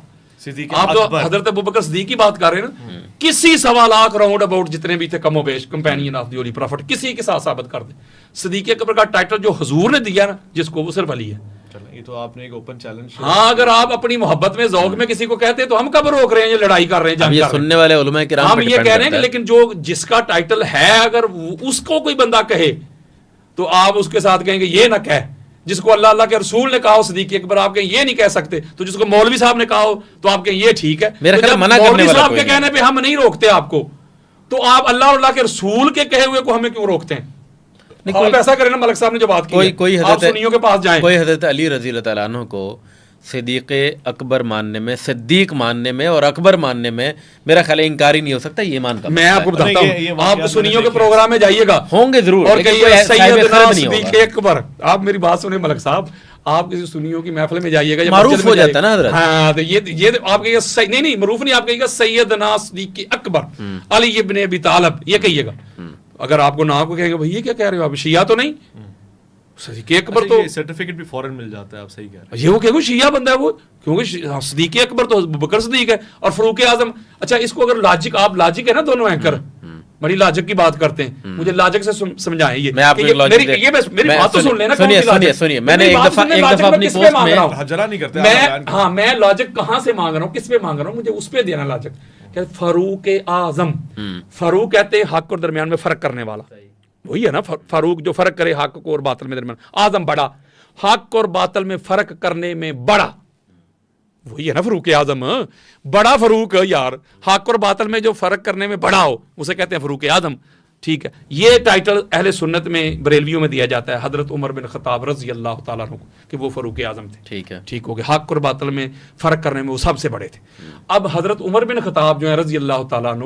آپ تو حضرت ابوبکر صدیق کی بات کر رہے ہیں نا، کسی 1.25 لاکھ راؤنڈ اباؤٹ جتنے بھی تھے کم و بیش companion of the holy prophet, کسی کے ساتھ ثابت کر دیں صدیق اکبر کا ٹائٹل جو حضور نے دیا نا جس کو، وہ صرف علی ہے. یہ تو آپ نے ایک اوپن چیلنج. ہاں اگر آپ اپنی محبت میں ذوق میں کسی کو کہتے ہیں تو ہم کب روک رہے ہیں، یہ لڑائی کر رہے ہیں، جنگ کر رہے ہیں. سننے والے علماء کرام ہم یہ کہہ رہے ہیں کہ لیکن جو جس کا ٹائٹل ہے اگر اس کو کوئی بندہ کہے تو آپ اس کے ساتھ کہیں گے یہ نہ کہہ. جس کو اللہ کے رسول نے کہا ہو صدیق اکبر، آپ کہیں یہ نہیں کہہ سکتے. تو جس کو مولوی صاحب نے کہا ہو تو آپ کہیں یہ ٹھیک ہے. مولوی صاحب کے کہنے پہ ہم نہیں روکتے آپ کو، تو آپ اللہ اور اللہ کے رسول کے کہے ہوئے کو ہمیں کیوں روکتے ہیں؟ آپ ایسا کریں نا، ملک صاحب نے جو بات کی، آپ سنیوں کے پاس جائیں. کوئی حضرت علی رضی اللہ تعالیٰ عنہ کو صدیق اکبر ماننے میں، صدیق ماننے میں اور اکبر ماننے میں میرا خیال انکار ہی نہیں ہو سکتا. یہ مانتا میں آپ کو بتاتا ہوں، آپ سنیوں کے پروگرام میں جائیے گا، ہوں گے ضرور، اور کہیے سیدنا صدیق اکبر. آپ میری بات سنیں ملک صاحب، آپ کسی سنیوں کی محفل میں جائیے گا، معروف ہو جاتا ہے نا حضرت. ہاں تو یہ آپ کہیے نہیں معروف نہیں، آپ کہیے گا سیدنا صدیق اکبر علی ابن ابی طالب، یہ کہیے گا. اگر آپ کو نہ کو کہیں گے بھائی یہ کیا کہہ رہے ہو آپ، شیعہ تو نہیں؟ صدیق اکبر تو سرٹیفکیٹ بھی فوراً مل جاتا ہے. آپ صحیح کہہ رہے ہیں. یہ وہ کہ شیعہ بندہ ہے وہ، کیونکہ صدیق اکبر تو ابوبکر صدیق ہے اور فاروق اعظم. اچھا اس کو اگر لاجک، آپ لاجک ہے نا دونوں اینکر، بڑی لاجک کی بات کرتے ہیں، مجھے لاجک سے سمجھائیں. یہ میں آپ کو میری بات تو سن لینا. سنیے میں نے ایک دفعہ اپنی پوسٹ میں جرا نہیں کرتے. ہاں میں لاجک کہاں سے مانگ رہا ہوں، کس پہ مانگ رہا ہوں، مجھے اس پہ دینا لاجک. کہ فاروق اعظم، فاروق کہتے ہیں حق اور درمیان میں فرق کرنے والا، وہی ہے نا فاروق جو فرق کرے حق کو اور باطل میں درمیان. اعظم بڑا، حق اور باطل میں فرق کرنے میں بڑا، وہی ہے نا فاروق اعظم. بڑا فاروق یار، حق اور باطل میں جو فرق کرنے میں بڑا ہو اسے کہتے ہیں فاروق اعظم. ٹھیک ہے، یہ ٹائٹل اہل سنت میں بریلویوں میں دیا جاتا ہے حضرت عمر بن خطاب رضی اللہ تعالیٰ عنہ کہ وہ فاروق اعظم تھے. ٹھیک ہے، ٹھیک ہو گیا، حق اور باطل میں فرق کرنے میں وہ سب سے بڑے تھے. اب حضرت عمر بن خطاب جو ہے رضی اللہ تعالیٰ عنہ،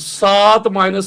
7 -